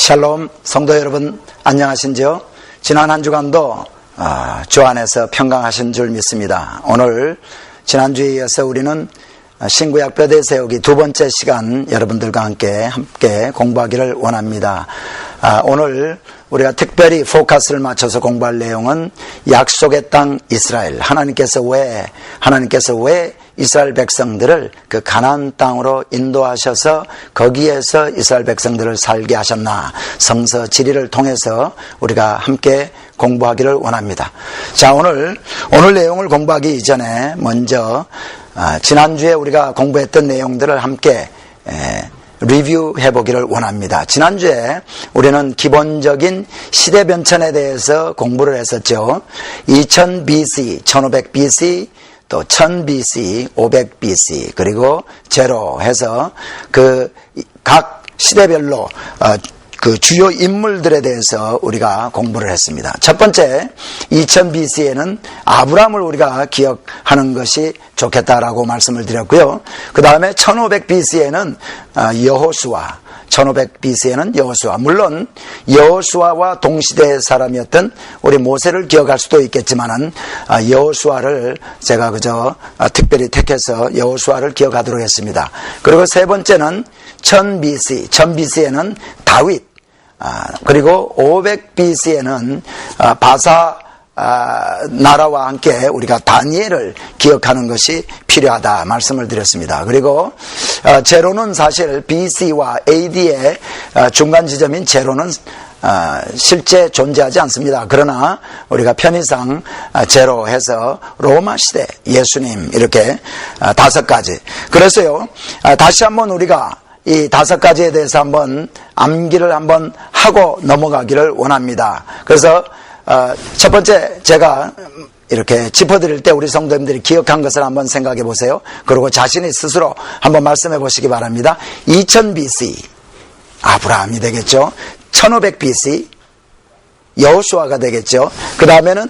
샬롬 성도 여러분, 안녕하신지요? 지난 한 주간도 주 안에서 평강하신 줄 믿습니다. 오늘 지난주에 이어서 우리는 신구약 뼈대 세우기 두 번째 시간 여러분들과 함께 공부하기를 원합니다. 오늘 우리가 특별히 포커스를 맞춰서 공부할 내용은 약속의 땅 이스라엘, 하나님께서 왜 이스라엘 백성들을 그 가나안 땅으로 인도하셔서 거기에서 이스라엘 백성들을 살게 하셨나, 성서 지리를 통해서 우리가 함께 공부하기를 원합니다. 자, 오늘 내용을 공부하기 이전에 먼저 지난주에 우리가 공부했던 내용들을 함께 리뷰해 보기를 원합니다. 지난주에 우리는 기본적인 시대 변천에 대해서 공부를 했었죠. 2000 BC, 1500 BC, 또 1000 BC, 500 BC, 그리고 제로 해서 그 각 시대별로 그 주요 인물들에 대해서 우리가 공부를 했습니다. 첫 번째, 2000 BC에는 아브라함을 우리가 기억하는 것이 좋겠다라고 말씀을 드렸고요. 그 다음에 1500 BC에는 여호수아, 1500 BC에는 여호수아, 물론 여호수아와 동시대의 사람이었던 우리 모세를 기억할 수도 있겠지만은 여호수아를 제가 특별히 택해서 여호수아를 기억하도록 했습니다. 그리고 세 번째는 1000 BC, 1000 BC에는 다윗, 그리고 500 BC에는 바사 나라와 함께 우리가 다니엘을 기억하는 것이 필요하다 말씀을 드렸습니다. 그리고 제로는 사실 BC와 AD의 중간 지점인 제로는 실제 존재하지 않습니다. 그러나 우리가 편의상 제로 해서 로마 시대, 예수님, 이렇게 5가지. 그래서요, 다시 한번 우리가 이 5가지에 대해서 한번 암기를 한번 하고 넘어가기를 원합니다. 그래서 첫 번째, 제가 이렇게 짚어드릴 때 우리 성도님들이 기억한 것을 한번 생각해 보세요. 그리고 자신이 스스로 한번 말씀해 보시기 바랍니다. 2000 BC 아브라함이 되겠죠. 1500 BC 여호수아가 되겠죠. 그 다음에는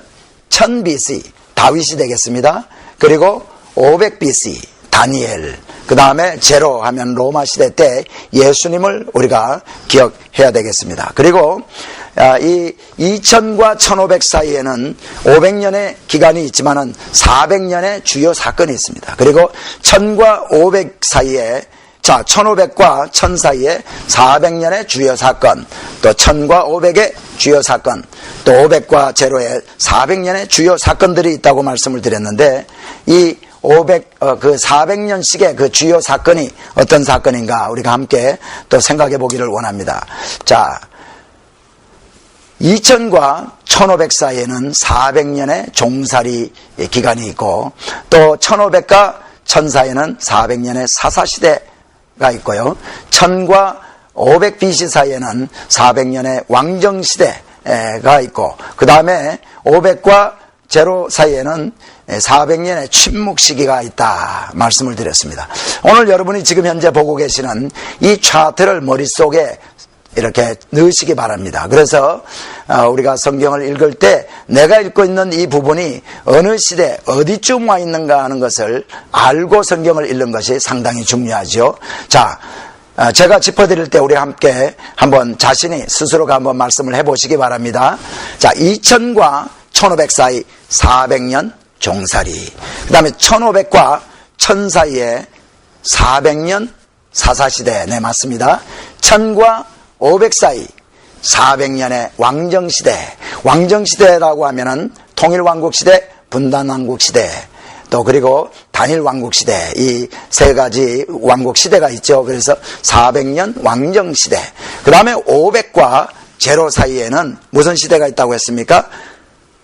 1000 BC 다윗이 되겠습니다. 그리고 500 BC 다니엘, 그 다음에 제로 하면 로마 시대 때 예수님을 우리가 기억해야 되겠습니다. 그리고 이 2000과 1500 사이에는 500년의 기간이 있지만은 400년의 주요 사건이 있습니다. 그리고 1000과 500 사이에, 1500과 1000 사이에 400년의 주요 사건, 또 1000과 500의 주요 사건, 또 500과 제로의 400년의 주요 사건들이 있다고 말씀을 드렸는데, 이 400년씩의 그 주요 사건이 어떤 사건인가 우리가 함께 또 생각해 보기를 원합니다. 자, 2000과 1500 사이에는 400년의 종살이 기간이 있고, 또 1500과 1000 사이에는 400년의 사사시대가 있고요. 1000과 500 BC 사이에는 400년의 왕정시대가 있고, 그 다음에 500과 제로 사이에는 400년의 침묵 시기가 있다 말씀을 드렸습니다. 오늘 여러분이 지금 현재 보고 계시는 이 차트를 머릿속에 이렇게 넣으시기 바랍니다. 그래서 우리가 성경을 읽을 때 내가 읽고 있는 이 부분이 어느 시대 어디쯤 와 있는가 하는 것을 알고 성경을 읽는 것이 상당히 중요하죠. 자, 제가 짚어드릴 때 우리 함께 한번 자신이 스스로가 한번 말씀을 해보시기 바랍니다. 자, 2000과 1500 사이 400년 종살이, 그 다음에 1500과 1000 사이에 400년 사사시대, 네 맞습니다. 1000과 500 사이 400년의 왕정시대, 왕정시대라고 하면은 통일왕국시대, 분단왕국시대, 또 그리고 단일왕국시대, 이 세 가지 왕국시대가 있죠. 그래서 400년 왕정시대, 그 다음에 500과 제로 사이에는 무슨 시대가 있다고 했습니까?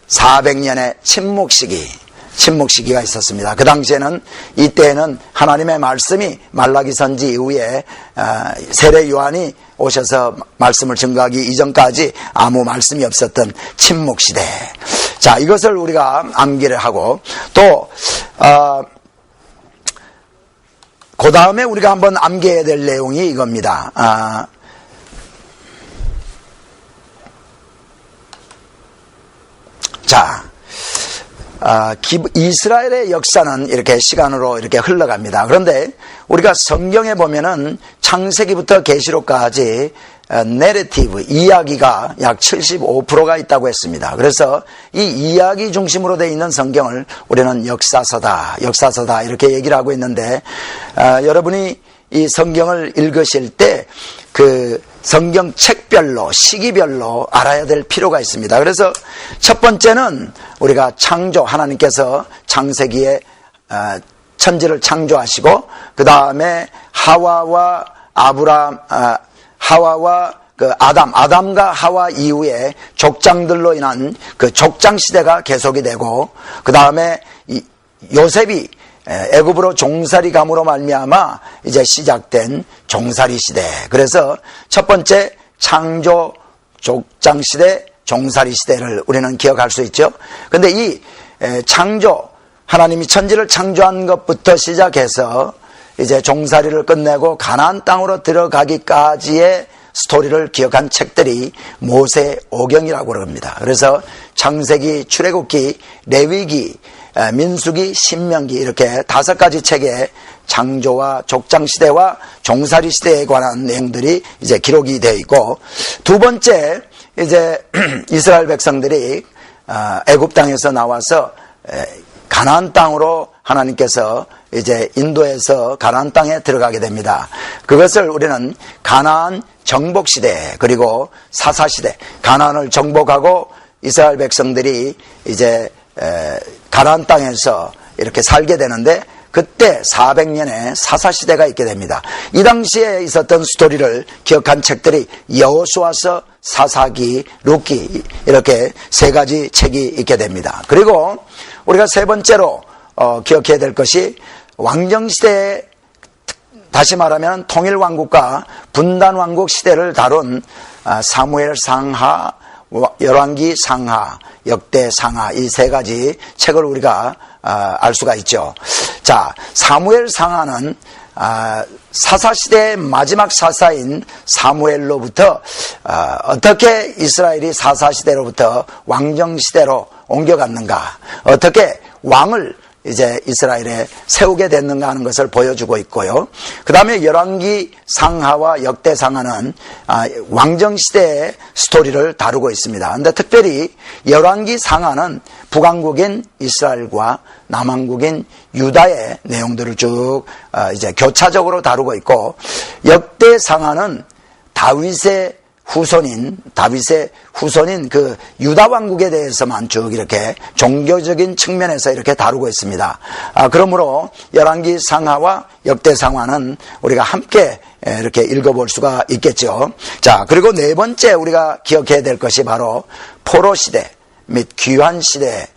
400년의 침묵시기가 있었습니다. 그 당시에는, 이때에는 하나님의 말씀이 말라기 선지 이후에 세례 요한이 오셔서 말씀을 증거하기 이전까지 아무 말씀이 없었던 침묵시대. 자, 이것을 우리가 암기를 하고, 또 그 다음에 우리가 한번 암기해야 될 내용이 이겁니다. 자, 이스라엘의 역사는 이렇게 시간으로 이렇게 흘러갑니다. 그런데 우리가 성경에 보면은 창세기부터 계시록까지 내러티브, 이야기가 약 75%가 있다고 했습니다. 그래서 이 이야기 중심으로 되어 있는 성경을 우리는 역사서다 이렇게 얘기를 하고 있는데, 여러분이 이 성경을 읽으실 때 그 성경 책별로 시기별로 알아야 될 필요가 있습니다. 그래서 첫 번째는 우리가 창조, 하나님께서 창세기에 천지를 창조하시고 그 다음에 하와와 그 아담과 하와 이후에 족장들로 인한 그 족장 시대가 계속이 되고, 그 다음에 요셉이 애굽으로 종살이 감으로 말미암아 이제 시작된 종살이 시대. 그래서 첫 번째 창조, 족장 시대, 종살이 시대를 우리는 기억할 수 있죠. 근데 이 창조, 하나님이 천지를 창조한 것부터 시작해서 이제 종살이를 끝내고 가나안 땅으로 들어가기까지의 스토리를 기억한 책들이 모세오경이라고 합니다. 그래서 창세기, 출애굽기, 레위기, 민수기, 신명기 이렇게 5가지 책에 창조와 족장시대와 종살이시대에 관한 내용들이 이제 기록이 되어 있고, 두 번째 이제 이스라엘 백성들이 애굽 땅에서 나와서 가나안 땅으로 하나님께서 이제 인도해서 가나안 땅에 들어가게 됩니다. 그것을 우리는 가나안 정복시대, 그리고 사사시대, 가나안을 정복하고 이스라엘 백성들이 이제 가나안 땅에서 이렇게 살게 되는데, 그때 400년의 사사시대가 있게 됩니다. 이 당시에 있었던 스토리를 기억한 책들이 여호수아서, 사사기, 룻기 이렇게 3가지 책이 있게 됩니다. 그리고 우리가 세 번째로 기억해야 될 것이 왕정시대에, 다시 말하면 통일왕국과 분단왕국 시대를 다룬 사무엘 상하, 열왕기 상하, 역대 상하, 이 3가지 책을 우리가 알 수가 있죠. 자, 사무엘 상하는 사사시대의 마지막 사사인 사무엘로부터 어떻게 이스라엘이 사사시대로부터 왕정시대로 옮겨갔는가, 어떻게 왕을 이제 이스라엘에 세우게 됐는가 하는 것을 보여주고 있고요. 그 다음에 열왕기 상하와 역대 상하는 왕정시대의 스토리를 다루고 있습니다. 그런데 특별히 열왕기 상하는 북왕국인 이스라엘과 남왕국인 유다의 내용들을 쭉 이제 교차적으로 다루고 있고, 역대 상하는 다윗의 후손인 그 유다 왕국에 대해서만 쭉 이렇게 종교적인 측면에서 이렇게 다루고 있습니다. 그러므로 열왕기 상하와 역대 상하는 우리가 함께 이렇게 읽어볼 수가 있겠죠. 자, 그리고 네 번째 우리가 기억해야 될 것이 바로 포로 시대 및 귀환 시대.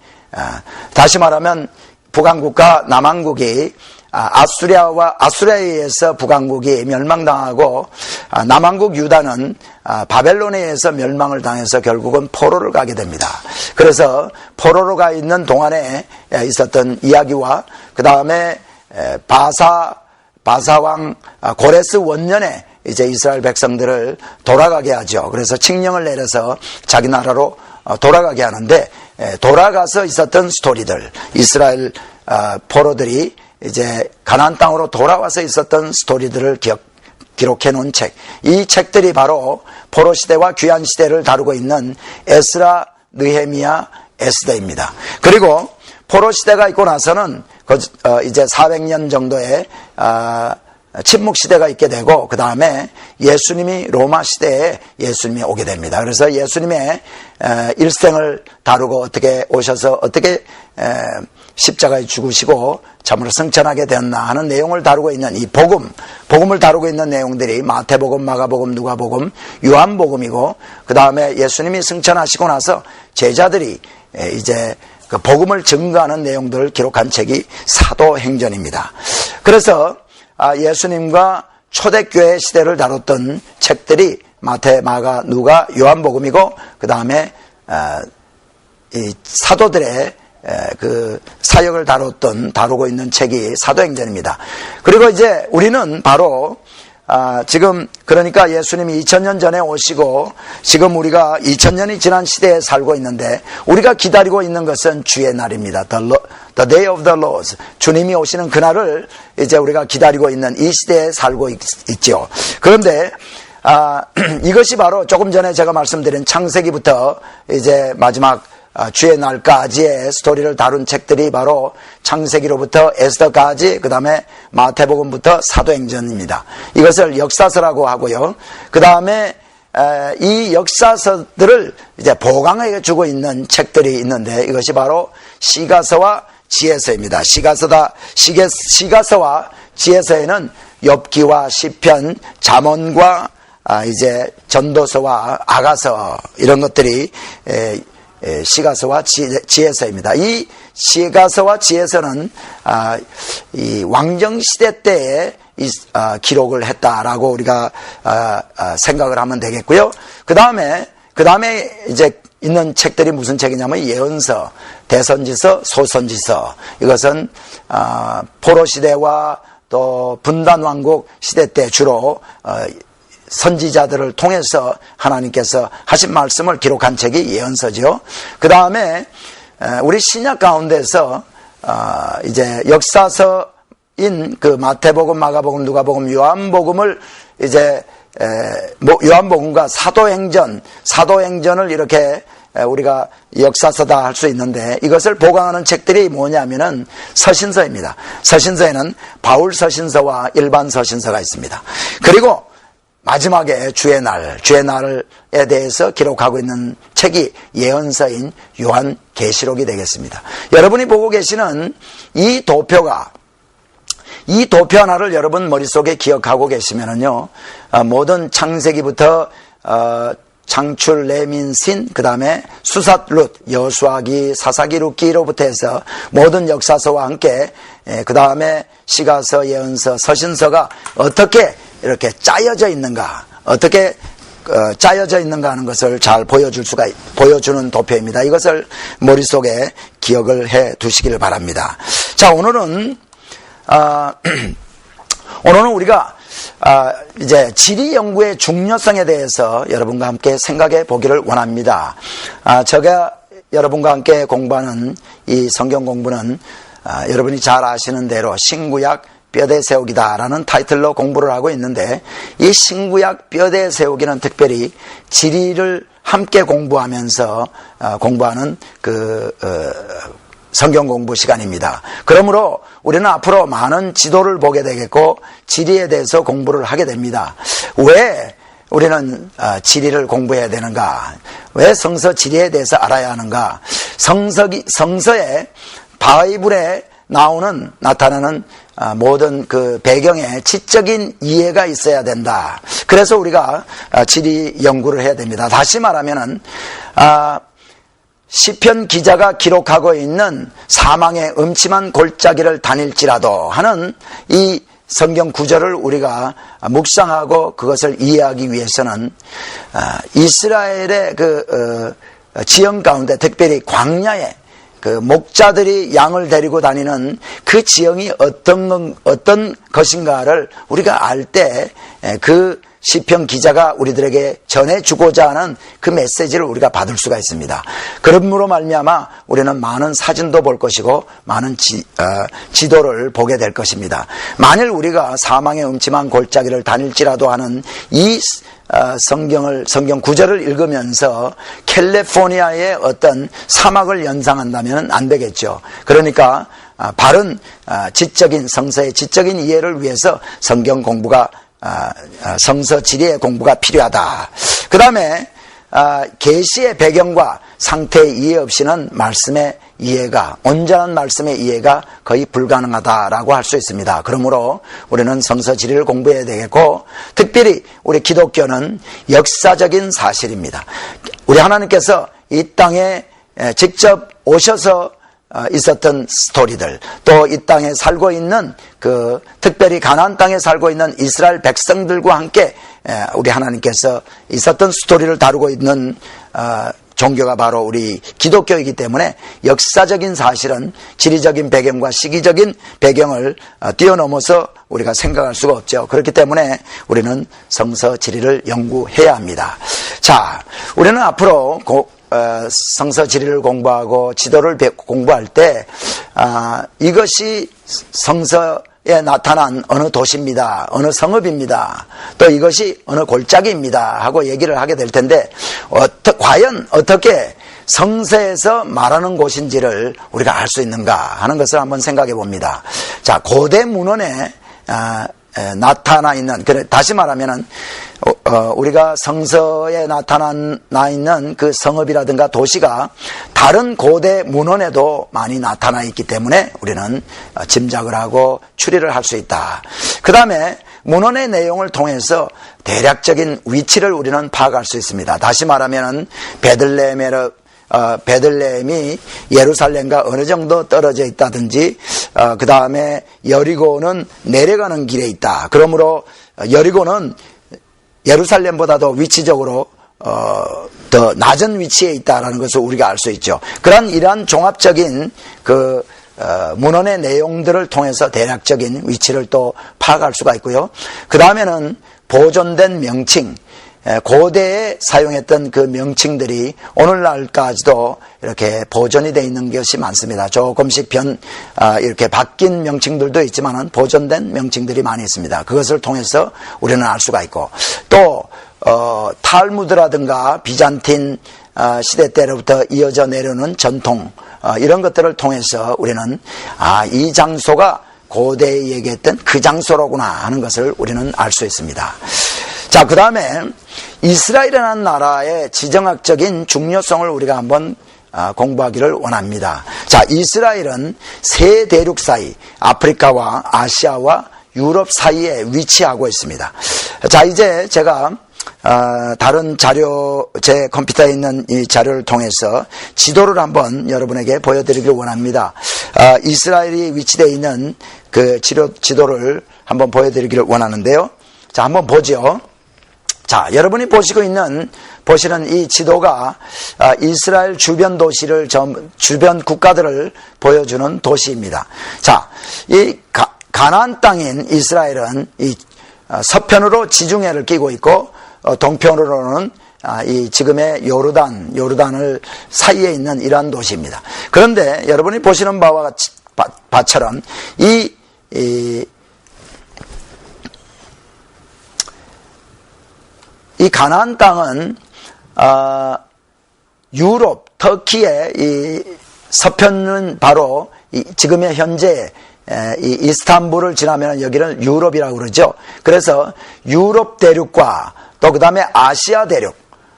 다시 말하면 북왕국과 남왕국이 아수리아에 의해서 북왕국이 멸망당하고, 남왕국 유다는 바벨론에 의해서 멸망을 당해서 결국은 포로를 가게 됩니다. 그래서 포로로 가 있는 동안에 있었던 이야기와 그 다음에 바사왕 고레스 원년에 이제 이스라엘 백성들을 돌아가게 하죠. 그래서 칙령을 내려서 자기 나라로 돌아가게 하는데, 돌아가서 있었던 스토리들, 이스라엘 포로들이 이제 가나안 땅으로 돌아와서 있었던 스토리들을 기록해 놓은 책, 이 책들이 바로 포로 시대와 귀환 시대를 다루고 있는 에스라, 느헤미야, 에스더입니다. 그리고 포로 시대가 있고 나서는 이제 400년 정도의 침묵 시대가 있게 되고, 그 다음에 예수님이 로마 시대에 예수님이 오게 됩니다. 그래서 예수님의 일생을 다루고 어떻게 오셔서 어떻게 십자가에 죽으시고 참으로 승천하게 되었나 하는 내용을 다루고 있는 이 복음을 다루고 있는 내용들이 마태복음, 마가복음, 누가복음, 요한복음이고, 그 다음에 예수님이 승천하시고 나서 제자들이 이제 그 복음을 증거하는 내용들을 기록한 책이 사도행전입니다. 그래서 예수님과 초대교회 시대를 다뤘던 책들이 마태, 마가, 누가, 요한복음이고, 그 다음에 이 사도들의 그 사역을 다루고 있는 책이 사도행전입니다. 그리고 이제 우리는 바로 지금 그러니까 예수님이 2000년 전에 오시고 지금 우리가 2000년이 지난 시대에 살고 있는데, 우리가 기다리고 있는 것은 주의 날입니다. The day of the Lord. 주님이 오시는 그날을 이제 우리가 기다리고 있는 이 시대에 살고 있죠. 그런데 이것이 바로 조금 전에 제가 말씀드린 창세기부터 이제 마지막 주의 날까지의 스토리를 다룬 책들이 바로 창세기로부터 에스더까지, 그 다음에 마태복음부터 사도행전입니다. 이것을 역사서라고 하고요. 그 다음에 이 역사서들을 이제 보강해 주고 있는 책들이 있는데, 이것이 바로 시가서와 지혜서입니다. 시가서와 지혜서에는 욥기와 시편, 잠언과 이제 전도서와 아가서, 이런 것들이 시가서와 지혜서입니다. 이 시가서와 지혜서는 이 왕정시대 때에 기록을 했다라고 우리가 생각을 하면 되겠고요. 그 다음에 이제 있는 책들이 무슨 책이냐면 예언서, 대선지서, 소선지서. 이것은 포로 시대와 또 분단왕국 시대 때 주로 선지자들을 통해서 하나님께서 하신 말씀을 기록한 책이 예언서죠. 그 다음에 우리 신약 가운데서 이제 역사서인 그 마태복음, 마가복음, 누가복음, 요한복음을 이제 요한복음과 사도행전을 이렇게 우리가 역사서다 할 수 있는데, 이것을 보강하는 책들이 뭐냐면은 서신서입니다. 서신서에는 바울 서신서와 일반 서신서가 있습니다. 그리고 마지막에 주의 날에 대해서 기록하고 있는 책이 예언서인 요한계시록이 되겠습니다. 여러분이 보고 계시는 이 도표 하나를 여러분 머릿속에 기억하고 계시면은요, 모든 창세기부터 창출, 레민신, 그 다음에 수삿, 룻, 여수아기, 사사기, 룻기로부터 해서 모든 역사서와 함께 그 다음에 시가서, 예언서, 서신서가 어떻게 이렇게 짜여져 있는가, 어떻게 짜여져 있는가 하는 것을 잘 보여주는 도표입니다. 이것을 머릿속에 기억을 해 두시기를 바랍니다. 자, 오늘은 우리가 이제 지리 연구의 중요성에 대해서 여러분과 함께 생각해 보기를 원합니다. 제가 여러분과 함께 공부하는 이 성경 공부는 여러분이 잘 아시는 대로 신구약 뼈대 세우기다라는 타이틀로 공부를 하고 있는데, 이 신구약 뼈대 세우기는 특별히 지리를 함께 공부하면서 공부하는 성경 공부 시간입니다. 그러므로 우리는 앞으로 많은 지도를 보게 되겠고 지리에 대해서 공부를 하게 됩니다. 왜 우리는 지리를 공부해야 되는가? 왜 성서 지리에 대해서 알아야 하는가? 성서에 바이블에 나타나는 모든 그 배경에 지적인 이해가 있어야 된다. 그래서 우리가 지리 연구를 해야 됩니다. 다시 말하면은 시편 기자가 기록하고 있는 사망의 음침한 골짜기를 다닐지라도 하는 이 성경 구절을 우리가 묵상하고 그것을 이해하기 위해서는 이스라엘의 지형 가운데, 특별히 광야에 목자들이 양을 데리고 다니는 그 지형이 어떤 것인가를 우리가 알 때 그 시편 기자가 우리들에게 전해주고자 하는 그 메시지를 우리가 받을 수가 있습니다. 그러므로 말미암아 우리는 많은 사진도 볼 것이고 많은 지도를 보게 될 것입니다. 만일 우리가 사망의 음침한 골짜기를 다닐지라도 하는 이 성경 구절을 읽으면서 캘리포니아의 어떤 사막을 연상한다면 안 되겠죠. 그러니까 바른 지적인 성서의 지적인 이해를 위해서 성경 공부가 성서 지리의 공부가 필요하다. 그 다음에 계시의 배경과 상태의 이해 없이는 온전한 말씀의 이해가 거의 불가능하다라고 할 수 있습니다. 그러므로 우리는 성서 지리를 공부해야 되겠고, 특별히 우리 기독교는 역사적인 사실입니다. 우리 하나님께서 이 땅에 직접 오셔서 있었던 스토리들, 또 이 땅에 살고 있는 특별히 가나안 땅에 살고 있는 이스라엘 백성들과 함께 우리 하나님께서 있었던 스토리를 다루고 있는 종교가 바로 우리 기독교이기 때문에 역사적인 사실은 지리적인 배경과 시기적인 배경을 뛰어넘어서 우리가 생각할 수가 없죠. 그렇기 때문에 우리는 성서 지리를 연구해야 합니다. 자, 우리는 앞으로 성서 지리를 공부하고 지도를 공부할 때 이것이 성서 나타난 어느 도시입니다. 어느 성읍입니다. 또 이것이 어느 골짜기입니다. 하고 얘기를 하게 될 텐데, 과연 어떻게 성서에서 말하는 곳인지를 우리가 알 수 있는가 하는 것을 한번 생각해 봅니다. 자, 고대 문헌에 나타나 있는, 다시 말하면은 우리가 성서에 나타나 있는 그 성읍이라든가 도시가 다른 고대 문헌에도 많이 나타나 있기 때문에 우리는 짐작을 하고 추리를 할 수 있다. 그 다음에 문헌의 내용을 통해서 대략적인 위치를 우리는 파악할 수 있습니다. 다시 말하면은 베들레헴이 예루살렘과 어느 정도 떨어져 있다든지, 그 다음에 여리고는 내려가는 길에 있다. 그러므로 여리고는 예루살렘보다도 위치적으로 더 낮은 위치에 있다라는 것을 우리가 알 수 있죠. 이러한 종합적인 문헌의 내용들을 통해서 대략적인 위치를 또 파악할 수가 있고요. 그 다음에는 보존된 명칭, 고대에 사용했던 그 명칭들이 오늘날까지도 이렇게 보존이 되어 있는 것이 많습니다. 조금씩 이렇게 바뀐 명칭들도 있지만은 보존된 명칭들이 많이 있습니다. 그것을 통해서 우리는 알 수가 있고, 또 탈무드라든가 비잔틴 시대 때로부터 이어져 내려오는 전통, 이런 것들을 통해서 우리는 이 장소가 고대에 얘기했던 그 장소로구나 하는 것을 우리는 알 수 있습니다. 자, 그 다음에 이스라엘이라는 나라의 지정학적인 중요성을 우리가 한번 공부하기를 원합니다. 자, 이스라엘은 세 대륙 사이, 아프리카와 아시아와 유럽 사이에 위치하고 있습니다. 자, 이제 제가 다른 자료, 제 컴퓨터에 있는 이 자료를 통해서 지도를 한번 여러분에게 보여드리길 원합니다. 이스라엘이 위치되어 있는 그 지도를 한번 보여드리기를 원하는데요. 자, 한번 보죠. 자, 여러분이 보시는 이 지도가 이스라엘 주변 도시를, 주변 국가들을 보여주는 도시입니다. 자, 이 가나안 땅인 이스라엘은 이 서편으로 지중해를 끼고 있고, 동편으로는 이 지금의 요르단을 사이에 있는 이러한 도시입니다. 그런데 여러분이 보시는 바처럼 이 가나안 땅은 유럽, 터키의 이 서편은 바로 지금의 현재 이 이스탄불을 지나면 여기를 유럽이라고 그러죠. 그래서 유럽 대륙과 또 그 다음에 아시아 대륙,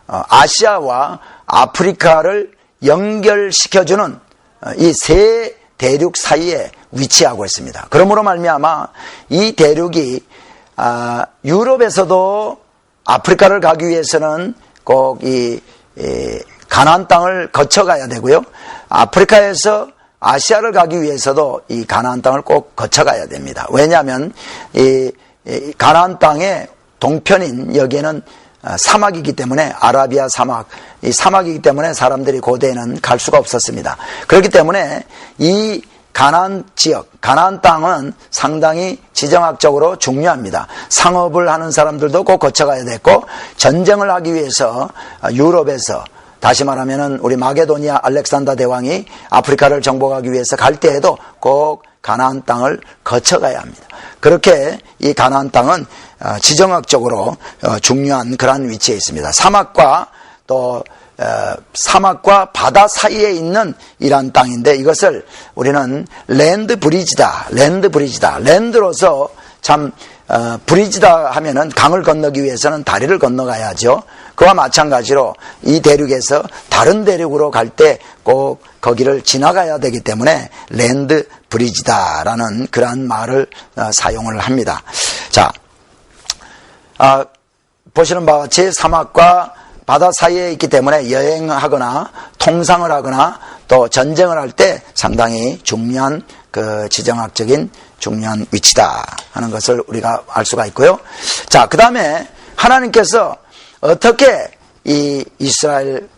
아시아와 아프리카를 연결시켜주는 이 세 대륙 사이에 위치하고 있습니다. 그러므로 말미암아 이 대륙이 유럽에서도 아프리카를 가기 위해서는 꼭 이 가나안 땅을 거쳐가야 되고요. 아프리카에서 아시아를 가기 위해서도 이 가나안 땅을 꼭 거쳐가야 됩니다. 왜냐하면 이 가나안 땅의 동편인 여기에는 사막이기 때문에, 아라비아 사막, 이 사막이기 때문에 사람들이 고대에는 갈 수가 없었습니다. 그렇기 때문에 이 가나안 지역, 가나안 땅은 상당히 지정학적으로 중요합니다. 상업을 하는 사람들도 꼭 거쳐가야 됐고, 전쟁을 하기 위해서 유럽에서, 다시 말하면은 우리 마게도니아 알렉산더 대왕이 아프리카를 정복하기 위해서 갈 때에도 꼭 가나안 땅을 거쳐가야 합니다. 그렇게 이 가나안 땅은 지정학적으로 중요한 그러한 위치에 있습니다. 사막과 바다 사이에 있는 이러한 땅인데, 이것을 우리는 랜드 브리지다. 랜드로서 참 브리지다 하면은 강을 건너기 위해서는 다리를 건너가야죠. 그와 마찬가지로 이 대륙에서 다른 대륙으로 갈 때 꼭 거기를 지나가야 되기 때문에 랜드 브리지다라는 그러한 말을 사용을 합니다. 자, 보시는 바와 같이 사막과 바다 사이에 있기 때문에 여행하거나 통상을 하거나 또 전쟁을 할 때 상당히 중요한 그 지정학적인 중요한 위치다 하는 것을 우리가 알 수가 있고요. 자, 그 다음에 하나님께서 어떻게 이 이스라엘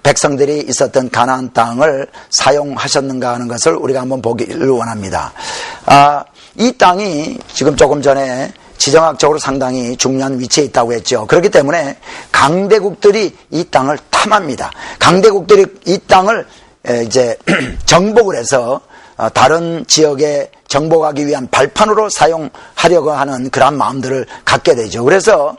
백성들이 있었던 가나안 땅을 사용하셨는가 하는 것을 우리가 한번 보기를 원합니다. 이 땅이 지금 조금 전에 지정학적으로 상당히 중요한 위치에 있다고 했죠. 그렇기 때문에 강대국들이 이 땅을 탐합니다. 강대국들이 이 땅을 이제 정복을 해서 다른 지역에 정복하기 위한 발판으로 사용하려고 하는 그런 마음들을 갖게 되죠. 그래서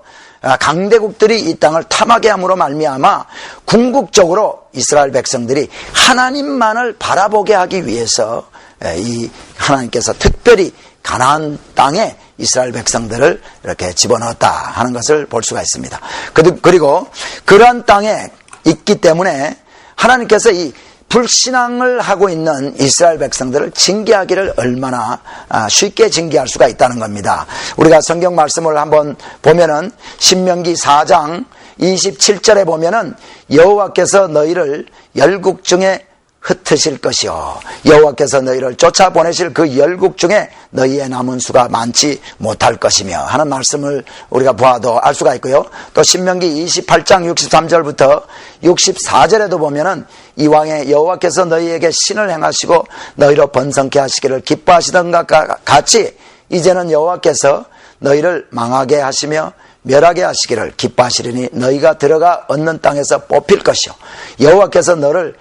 강대국들이 이 땅을 탐하게 함으로 말미암아 궁극적으로 이스라엘 백성들이 하나님만을 바라보게 하기 위해서 이 하나님께서 특별히 가나안 땅에 이스라엘 백성들을 이렇게 집어넣었다 하는 것을 볼 수가 있습니다. 그리고 그러한 땅에 있기 때문에 하나님께서 이 불신앙을 하고 있는 이스라엘 백성들을 징계하기를 얼마나 쉽게 징계할 수가 있다는 겁니다. 우리가 성경 말씀을 한번 보면은 신명기 4장 27절에 보면은 여호와께서 너희를 열국 중에 흩으실 것이요 여호와께서 너희를 쫓아보내실 그 열국 중에 너희의 남은 수가 많지 못할 것이며 하는 말씀을 우리가 보아도 알 수가 있고요. 또 신명기 28장 63절부터 64절에도 보면은 이왕에 여호와께서 너희에게 신을 행하시고 너희로 번성케 하시기를 기뻐하시던 것과 같이 이제는 여호와께서 너희를 망하게 하시며 멸하게 하시기를 기뻐하시리니 너희가 들어가 얻는 땅에서 뽑힐 것이요 여호와께서 너를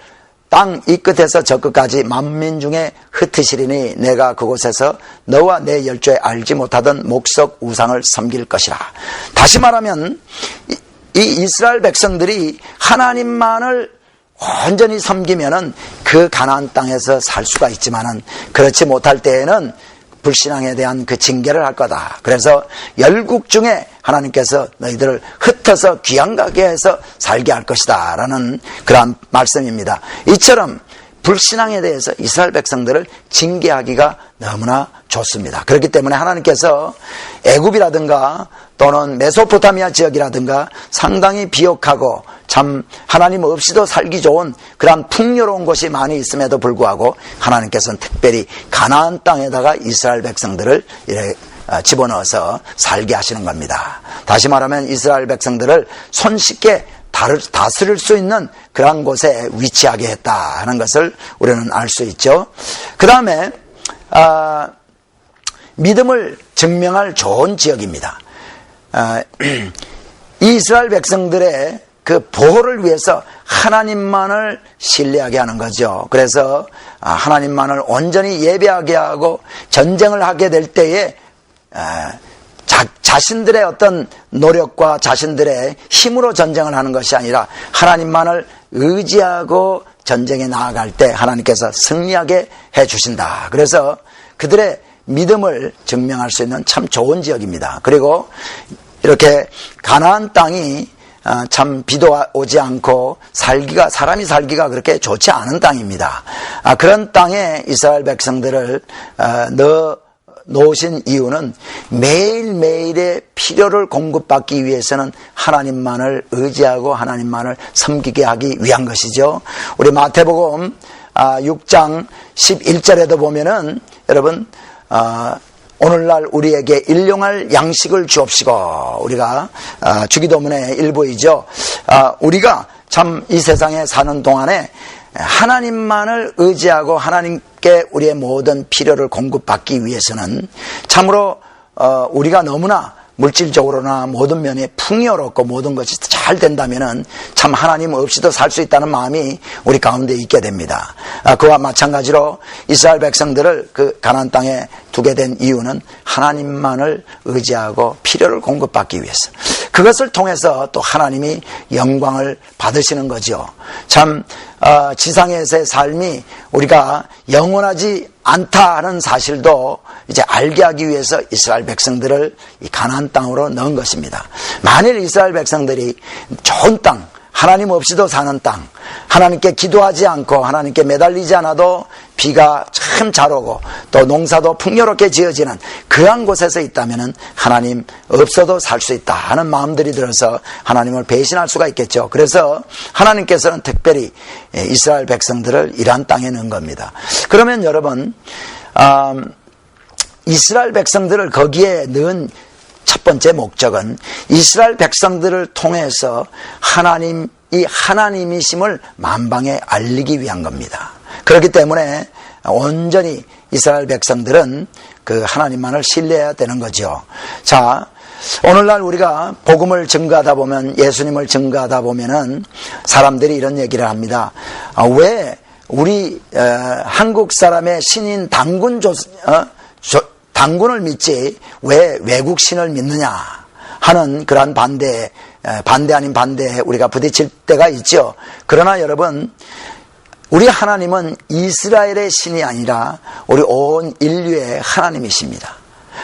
땅 이 끝에서 저 끝까지 만민 중에 흩으시리니 내가 그곳에서 너와 내 열조에 알지 못하던 목석 우상을 섬길 것이라. 다시 말하면 이 이스라엘 백성들이 하나님만을 온전히 섬기면은 그 가나안 땅에서 살 수가 있지만은 그렇지 못할 때에는 불신앙에 대한 그 징계를 할 거다. 그래서 열국 중에 하나님께서 너희들을 흩어서 귀양가게 해서 살게 할 것이다 라는 그러한 말씀입니다. 이처럼 불신앙에 대해서 이스라엘 백성들을 징계하기가 너무나 좋습니다. 그렇기 때문에 하나님께서 애굽이라든가 또는 메소포타미아 지역이라든가 상당히 비옥하고 참 하나님 없이도 살기 좋은 그런 풍요로운 곳이 많이 있음에도 불구하고 하나님께서는 특별히 가나안 땅에다가 이스라엘 백성들을 이렇게 집어넣어서 살게 하시는 겁니다. 다시 말하면 이스라엘 백성들을 손쉽게 다스릴 수 있는 그러한 곳에 위치하게 했다 하는 것을 우리는 알 수 있죠. 그 다음에 믿음을 증명할 좋은 지역입니다. 이스라엘 백성들의 그 보호를 위해서 하나님만을 신뢰하게 하는 거죠. 그래서 하나님만을 온전히 예배하게 하고 전쟁을 하게 될 때에 자신들의 어떤 노력과 자신들의 힘으로 전쟁을 하는 것이 아니라 하나님만을 의지하고 전쟁에 나아갈 때 하나님께서 승리하게 해주신다. 그래서 그들의 믿음을 증명할 수 있는 참 좋은 지역입니다. 그리고 이렇게 가나안 땅이 참 비도 오지 않고 사람이 살기가 그렇게 좋지 않은 땅입니다. 그런 땅에 이스라엘 백성들을 놓으신 이유는 매일매일의 필요를 공급받기 위해서는 하나님만을 의지하고 하나님만을 섬기게 하기 위한 것이죠. 우리 마태복음 6장 11절에도 보면은 여러분 오늘날 우리에게 일용할 양식을 주옵시고 우리가 주기도문의 일부이죠. 우리가 참 이 세상에 사는 동안에 하나님만을 의지하고 하나님께 우리의 모든 필요를 공급받기 위해서는 참으로 우리가 너무나 물질적으로나 모든 면이 풍요롭고 모든 것이 잘 된다면은 참 하나님 없이도 살 수 있다는 마음이 우리 가운데 있게 됩니다. 그와 마찬가지로 이스라엘 백성들을 그 가나안 땅에 두게 된 이유는 하나님만을 의지하고 필요를 공급받기 위해서 그것을 통해서 또 하나님이 영광을 받으시는 거죠. 참 지상에서의 삶이 우리가 영원하지 않다 하는 사실도 이제 알게 하기 위해서 이스라엘 백성들을 이 가나안 땅으로 넣은 것입니다. 만일 이스라엘 백성들이 좋은 땅, 하나님 없이도 사는 땅, 하나님께 기도하지 않고 하나님께 매달리지 않아도 비가 참 잘 오고 또 농사도 풍요롭게 지어지는 그러한 곳에서 있다면 하나님 없어도 살 수 있다 하는 마음들이 들어서 하나님을 배신할 수가 있겠죠. 그래서 하나님께서는 특별히 이스라엘 백성들을 이러한 땅에 넣은 겁니다. 그러면 여러분 이스라엘 백성들을 거기에 넣은 첫 번째 목적은 이스라엘 백성들을 통해서 이 하나님이심을 만방에 알리기 위한 겁니다. 그렇기 때문에 온전히 이스라엘 백성들은 그 하나님만을 신뢰해야 되는 거죠. 자, 오늘날 우리가 복음을 증거하다 보면 예수님을 증거하다 보면은 사람들이 이런 얘기를 합니다. 왜 우리 한국 사람의 신인 당군을 믿지 왜 외국 신을 믿느냐 하는 그러한 반대 아닌 반대에 우리가 부딪힐 때가 있죠. 그러나 여러분, 우리 하나님은 이스라엘의 신이 아니라 우리 온 인류의 하나님이십니다.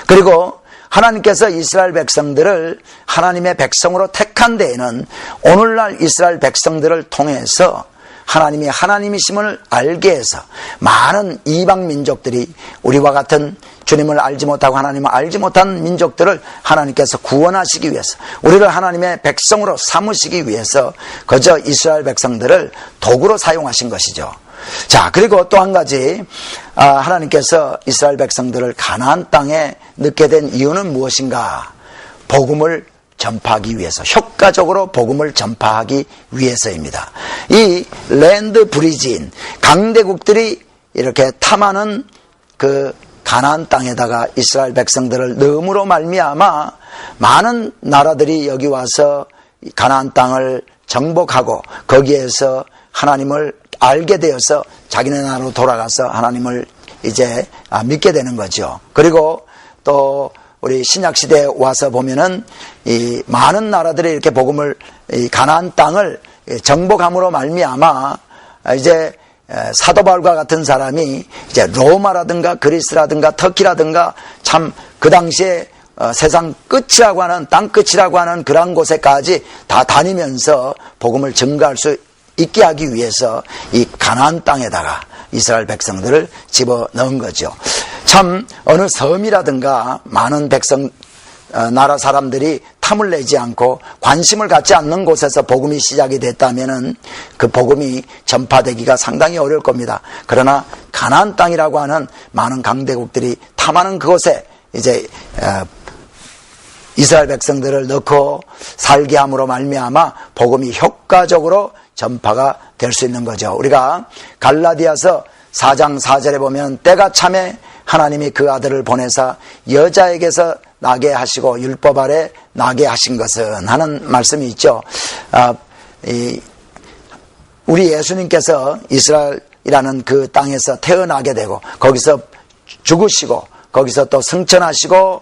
그리고 하나님께서 이스라엘 백성들을 하나님의 백성으로 택한 데에는 오늘날 이스라엘 백성들을 통해서 하나님이 하나님이심을 알게 해서 많은 이방 민족들이 우리와 같은 주님을 알지 못하고 하나님을 알지 못한 민족들을 하나님께서 구원하시기 위해서, 우리를 하나님의 백성으로 삼으시기 위해서 그저 이스라엘 백성들을 도구로 사용하신 것이죠. 자, 그리고 또 한 가지, 하나님께서 이스라엘 백성들을 가나안 땅에 넣게 된 이유는 무엇인가? 복음을 전파하기 위해서, 효과적으로 복음을 전파하기 위해서입니다. 이 랜드 브리지인 강대국들이 이렇게 탐하는 그 가나안 땅에다가 이스라엘 백성들을 넣음으로 말미암아 많은 나라들이 여기 와서 가나안 땅을 정복하고 거기에서 하나님을 알게 되어서 자기네 나라로 돌아가서 하나님을 이제 믿게 되는 거죠. 그리고 또 우리 신약시대에 와서 보면은 이 많은 나라들이 이렇게 복음을, 이 가나안 땅을 정복함으로 말미암아 이제 사도 바울과 같은 사람이 이제 로마라든가 그리스라든가 터키라든가 참 그 당시에 세상 끝이라고 하는, 땅 끝이라고 하는 그런 곳에까지 다 다니면서 복음을 증거할 수 있게 하기 위해서 이 가나안 땅에다가 이스라엘 백성들을 집어넣은 거죠. 참 어느 섬이라든가 많은 나라 사람들이 탐을 내지 않고 관심을 갖지 않는 곳에서 복음이 시작이 됐다면은 그 복음이 전파되기가 상당히 어려울 겁니다. 그러나 가나안 땅이라고 하는 많은 강대국들이 탐하는 그곳에 이제 이스라엘 백성들을 넣고 살게 함으로 말미암아 복음이 효과적으로 전파가 될 수 있는 거죠. 우리가 갈라디아서 4장 4절에 보면 때가 참에 하나님이 그 아들을 보내사 여자에게서 나게 하시고 율법 아래 나게 하신 것은 하는 말씀이 있죠. 우리 예수님께서 이스라엘이라는 그 땅에서 태어나게 되고 거기서 죽으시고 거기서 또 승천하시고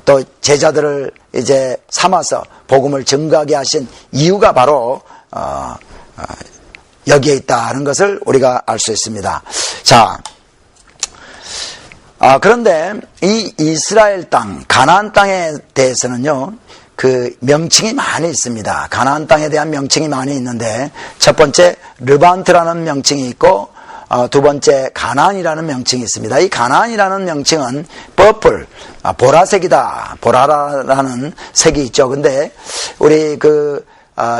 또 제자들을 이제 삼아서 복음을 증거하게 하신 이유가 바로 여기에 있다는 것을 우리가 알 수 있습니다. 자, 그런데 이 이스라엘 땅, 가나안 땅에 대해서는요, 그 명칭이 많이 있습니다. 가나안 땅에 대한 명칭이 많이 있는데, 첫 번째 르반트라는 명칭이 있고, 두 번째 가나안이라는 명칭이 있습니다. 이 가나안이라는 명칭은 퍼플, 보라색이다, 보라라는 색이 있죠. 근데 우리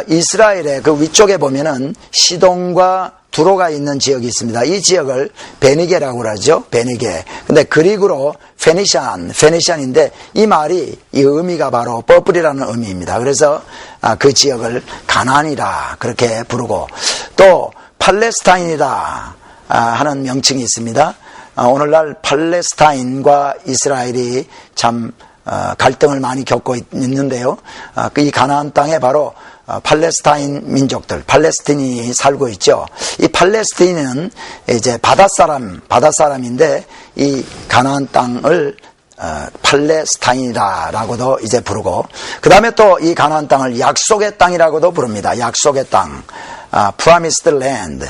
이스라엘의 그 위쪽에 보면은 시돈과 두로가 있는 지역이 있습니다. 이 지역을 베니게라고 그러죠. 베니게. 근데 그리그로 페니시안인데 이 말이, 이 의미가 바로 퍼플이라는 의미입니다. 그래서 그 지역을 가나안이라 그렇게 부르고, 또 팔레스타인이다 하는 명칭이 있습니다. 오늘날 팔레스타인과 이스라엘이 참 갈등을 많이 겪고 있는데요. 이 가나안 땅에 바로 팔레스타인 민족들, 팔레스틴이 살고 있죠. 이 팔레스틴은 이제 바닷사람인데 이 가나안 땅을 팔레스타인이라고도 이제 부르고, 그 다음에 또 이 가나안 땅을 약속의 땅이라고도 부릅니다. 약속의 땅, promised land,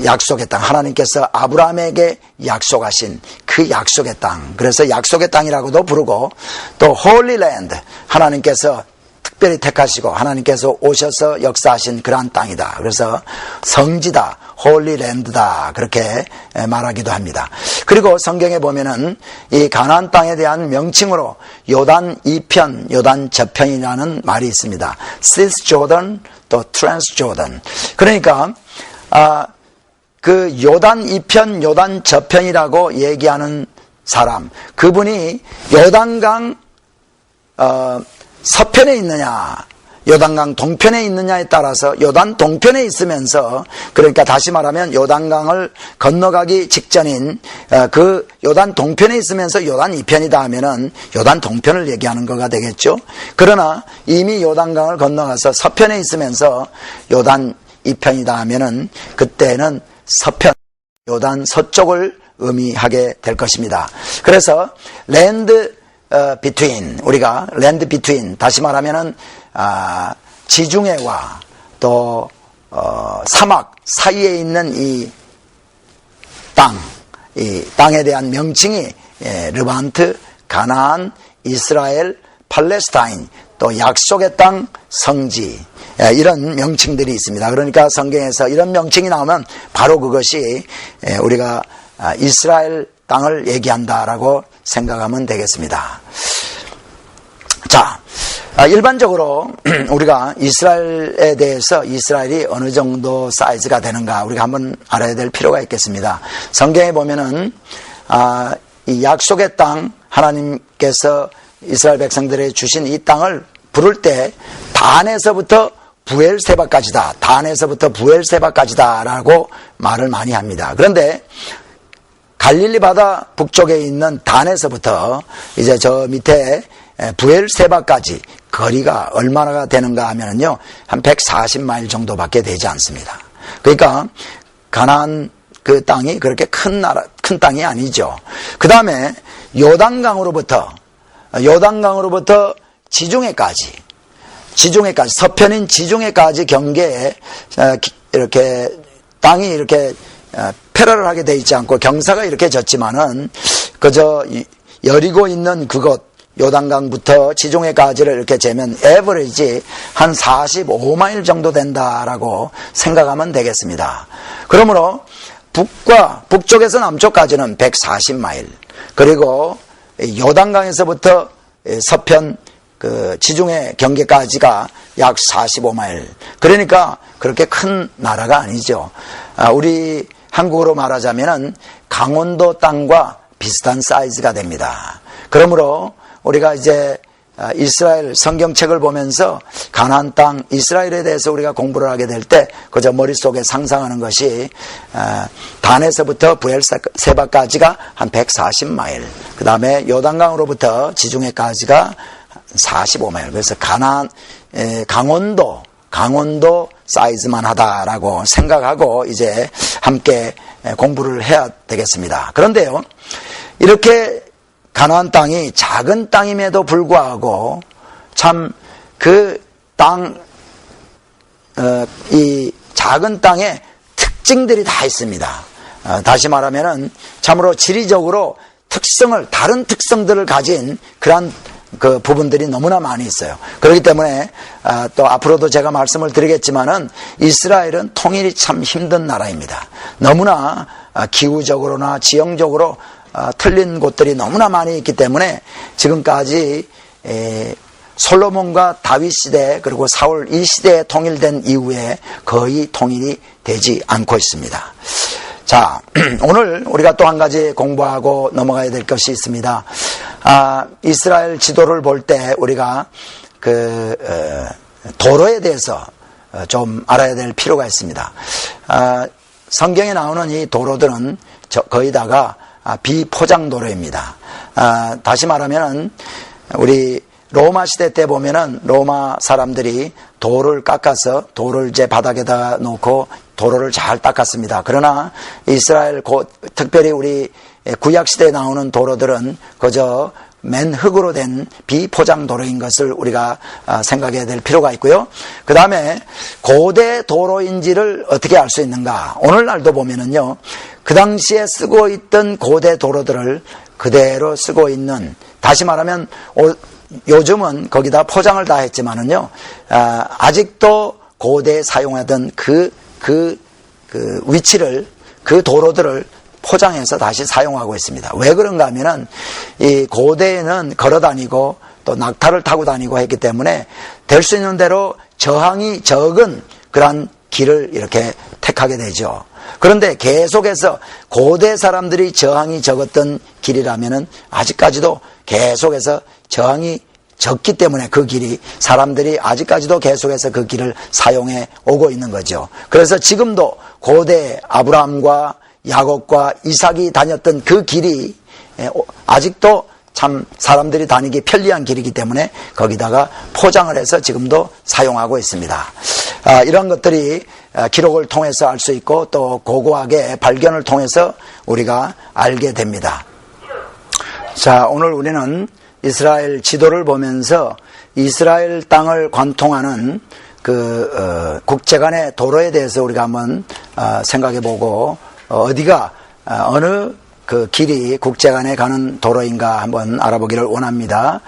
약속의 땅, 하나님께서 아브라함에게 약속하신 그 약속의 땅, 그래서 약속의 땅이라고도 부르고, 또 holy land, 하나님께서 특별히 택하시고 하나님께서 오셔서 역사하신 그러한 땅이다. 그래서 성지다, 홀리랜드다 그렇게 말하기도 합니다. 그리고 성경에 보면은 이 가나안 땅에 대한 명칭으로 요단 2편, 요단 저편이라는 말이 있습니다. 시스 조던, 또 트랜스 조던. 그러니까 그 요단 2편, 요단 저편이라고 얘기하는 사람, 그분이 요단강 서편에 있느냐, 요단강 동편에 있느냐에 따라서 요단 동편에 있으면서, 그러니까 다시 말하면 요단강을 건너가기 직전인 그 요단 동편에 있으면서 요단 2편이다 하면은 요단 동편을 얘기하는 거가 되겠죠. 그러나 이미 요단강을 건너가서 서편에 있으면서 요단 이편이다 하면은 그때는 서편, 요단 서쪽을 의미하게 될 것입니다. 그래서 랜드 비트윈, 우리가 랜드 비트윈, 다시 말하면은 지중해와 또 사막 사이에 있는 이 땅에 대한 명칭이 르반트, 가나안, 이스라엘, 팔레스타인, 또 약속의 땅, 성지, 이런 명칭들이 있습니다. 그러니까 성경에서 이런 명칭이 나오면 바로 그것이 우리가 이스라엘 땅을 얘기한다라고 생각하면 되겠습니다. 자, 일반적으로 우리가 이스라엘에 대해서 이스라엘이 어느 정도 사이즈가 되는가 우리가 한번 알아야 될 필요가 있겠습니다. 성경에 보면은 이 약속의 땅, 하나님께서 이스라엘 백성들에 주신 이 땅을 부를 때 단에서부터 부엘세바까지다, 단에서부터 부엘세바까지다라고 말을 많이 합니다. 그런데 갈릴리 바다 북쪽에 있는 단에서부터 이제 저 밑에 부엘세바까지 거리가 얼마나 되는가 하면은요, 한 140마일 정도밖에 되지 않습니다. 그러니까 가나안 그 땅이 그렇게 큰 땅이 아니죠. 그 다음에 요단강으로부터 지중해까지 서편인 지중해까지 경계에 이렇게 땅이 이렇게 패러를 하게 돼 있지 않고 경사가 이렇게 졌지만은 그저 여리고 있는 그곳 요단강부터 지중해까지를 이렇게 재면 에버리지 한 45마일 정도 된다라고 생각하면 되겠습니다. 그러므로 북쪽에서 남쪽까지는 140마일, 그리고 요단강에서부터 서편 그 지중해 경계까지가 약 45마일. 그러니까 그렇게 큰 나라가 아니죠. 우리 한국어로 말하자면은 강원도 땅과 비슷한 사이즈가 됩니다. 그러므로 우리가 이제 이스라엘 성경책을 보면서 가나안 땅 이스라엘에 대해서 우리가 공부를 하게 될 때 그저 머릿속에 상상하는 것이 단에서부터 부엘세바까지가 한 140마일, 그 다음에 요단강으로부터 지중해까지가 45마일. 그래서 강원도 사이즈만 하다라고 생각하고 이제 함께 공부를 해야 되겠습니다. 그런데요, 이렇게 가나안 땅이 작은 땅임에도 불구하고 참 그 이 작은 땅에 특징들이 다 있습니다. 다시 말하면은 참으로 지리적으로 다른 특성들을 가진 그러한 그 부분들이 너무나 많이 있어요. 그렇기 때문에 또 앞으로도 제가 말씀을 드리겠지만은 이스라엘은 통일이 참 힘든 나라입니다. 너무나 기후적으로나 지형적으로 틀린 곳들이 너무나 많이 있기 때문에 지금까지 솔로몬과 다윗 시대 그리고 사울 이 시대에 통일된 이후에 거의 통일이 되지 않고 있습니다. 자, 오늘 우리가 또 한 가지 공부하고 넘어가야 될 것이 있습니다. 이스라엘 지도를 볼 때 우리가 도로에 대해서 좀 알아야 될 필요가 있습니다. 성경에 나오는 이 도로들은 거의 다가 비포장 도로입니다. 다시 말하면은 우리 로마 시대 때 보면은 로마 사람들이 돌을 깎아서 돌을 이제 바닥에다 놓고 도로를 잘 닦았습니다. 그러나 이스라엘 특별히 우리 구약 시대에 나오는 도로들은 그저 맨 흙으로 된 비포장 도로인 것을 우리가 생각해야 될 필요가 있고요. 그 다음에 고대 도로인지를 어떻게 알 수 있는가? 오늘날도 보면은요, 그 당시에 쓰고 있던 고대 도로들을 그대로 쓰고 있는, 다시 말하면 요즘은 거기다 포장을 다 했지만은요, 아직도 고대에 사용하던 그 위치를, 그 도로들을 포장해서 다시 사용하고 있습니다. 왜 그런가 하면은 이 고대에는 걸어 다니고 또 낙타를 타고 다니고 했기 때문에 될 수 있는 대로 저항이 적은 그러한 길을 이렇게 택하게 되죠. 그런데 계속해서 고대 사람들이 저항이 적었던 길이라면은 아직까지도 계속해서 저항이 적기 때문에 그 길이 사람들이 아직까지도 계속해서 그 길을 사용해 오고 있는 거죠. 그래서 지금도 고대 아브라함과 야곱과 이삭이 다녔던 그 길이 아직도 참 사람들이 다니기 편리한 길이기 때문에 거기다가 포장을 해서 지금도 사용하고 있습니다. 이런 것들이 기록을 통해서 알 수 있고 또 고고하게 발견을 통해서 우리가 알게 됩니다. 자, 오늘 우리는 이스라엘 지도를 보면서 이스라엘 땅을 관통하는 국제 간의 도로에 대해서 우리가 한번 생각해보고 어디가 어느 그 길이 국제 간에 가는 도로인가 한번 알아보기를 원합니다.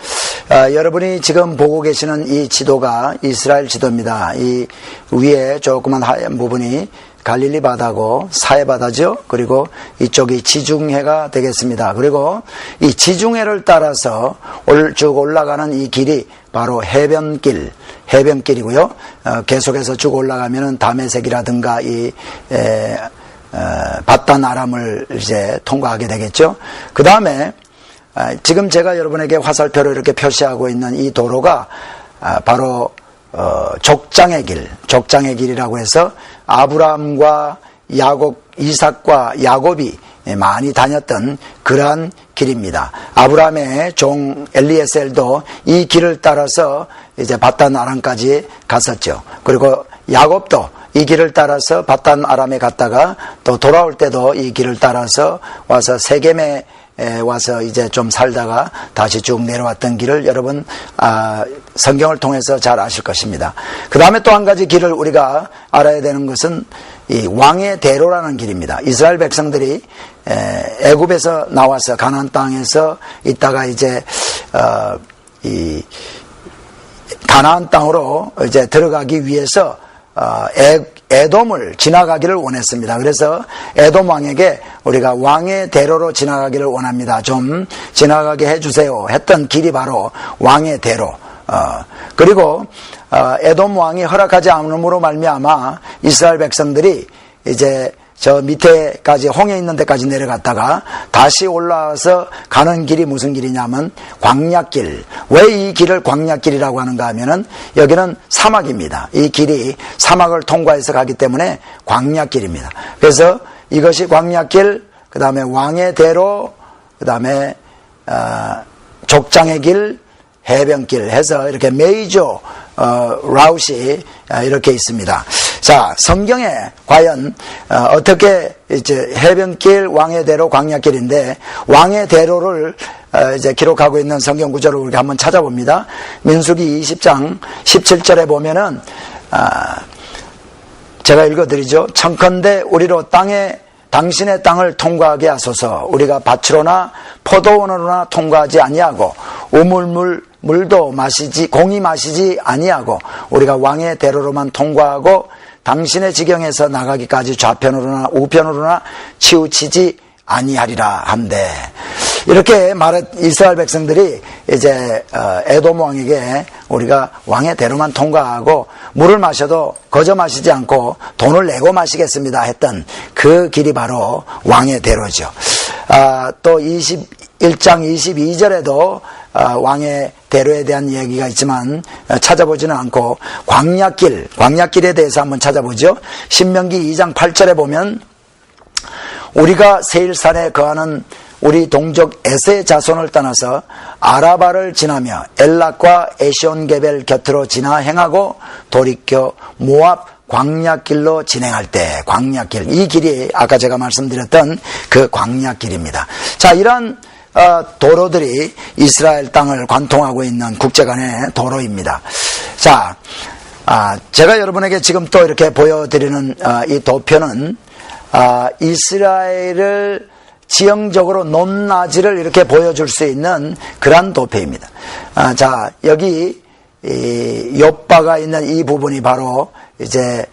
여러분이 지금 보고 계시는 이 지도가 이스라엘 지도입니다. 이 위에 조그만 하얀 부분이 갈릴리 바다고 사해 바다죠. 그리고 이쪽이 지중해가 되겠습니다. 그리고 이 지중해를 따라서 쭉 올라가는 이 길이 바로 해변길이고요. 계속해서 쭉 올라가면은 다메섹이라든가 이 바단 아람을 이제 통과하게 되겠죠. 그 다음에 지금 제가 여러분에게 화살표로 이렇게 표시하고 있는 이 도로가 바로 족장의 길이라고 해서 아브라함과 야곱, 이삭과 야곱이 많이 다녔던 그러한 길입니다. 아브라함의 종 엘리에셀도 이 길을 따라서 이제 바단 아람까지 갔었죠. 그리고 야곱도 이 길을 따라서 바단 아람에 갔다가 또 돌아올 때도 이 길을 따라서 와서 세겜에 와서 이제 좀 살다가 다시 쭉 내려왔던 길을 여러분 성경을 통해서 잘 아실 것입니다. 그 다음에 또 한 가지 길을 우리가 알아야 되는 것은 이 왕의 대로라는 길입니다. 이스라엘 백성들이 애굽에서 나와서 가나안 땅에서 있다가 이제 이 가나안 땅으로 이제 들어가기 위해서 에돔을 지나가기를 원했습니다. 그래서 에돔 왕에게 우리가 왕의 대로로 지나가기를 원합니다. 좀 지나가게 해주세요 했던 길이 바로 왕의 대로. 그리고 에돔 왕이 허락하지 않음으로 말미암아 이스라엘 백성들이 이제 저 밑에까지 홍해 있는 데까지 내려갔다가 다시 올라와서 가는 길이 무슨 길이냐면 광야길. 왜 이 길을 광야길이라고 하는가 하면은 여기는 사막입니다. 이 길이 사막을 통과해서 가기 때문에 광야길입니다. 그래서 이것이 광야길, 그 다음에 왕의 대로, 그 다음에 족장의 길, 해변길 해서 이렇게 메이저 라웃이 이렇게 있습니다. 자, 성경에 과연 어떻게 이제 해변길, 왕의 대로, 광야길인데 왕의 대로를 이제 기록하고 있는 성경 구절을 우리가 한번 찾아봅니다. 민수기 20장 17절에 보면은 제가 읽어드리죠. 청컨대 우리로 당신의 땅을 통과하게 하소서. 우리가 밭으로나 포도원으로나 통과하지 아니하고 우물물도 공이 마시지 아니하고 우리가 왕의 대로로만 통과하고 당신의 지경에서 나가기까지 좌편으로나 우편으로나 치우치지 아니하리라 한데, 이렇게 이스라엘 백성들이 이제 에돔 왕에게 우리가 왕의 대로만 통과하고 물을 마셔도 거저 마시지 않고 돈을 내고 마시겠습니다 했던 그 길이 바로 왕의 대로죠. 또 21장 22절에도 왕의 대로에 대한 이야기가 있지만 찾아보지는 않고 광야길에 대해서 한번 찾아보죠. 신명기 2장 8절에 보면 우리가 세일산에 거하는 우리 동족 에세의 자손을 떠나서 아라바를 지나며 엘락과 에시온게벨 곁으로 지나 행하고 돌이켜 모압 광야길로 진행할 때, 광야길, 이 길이 아까 제가 말씀드렸던 그 광야길입니다. 자, 이런 도로들이 이스라엘 땅을 관통하고 있는 국제간의 도로입니다. 자, 제가 여러분에게 지금 또 이렇게 보여드리는 이 도표는 이스라엘을 지형적으로 높낮이를 이렇게 보여줄 수 있는 그런 도표입니다. 자, 여기 욥바가 있는 이 부분이 바로 이제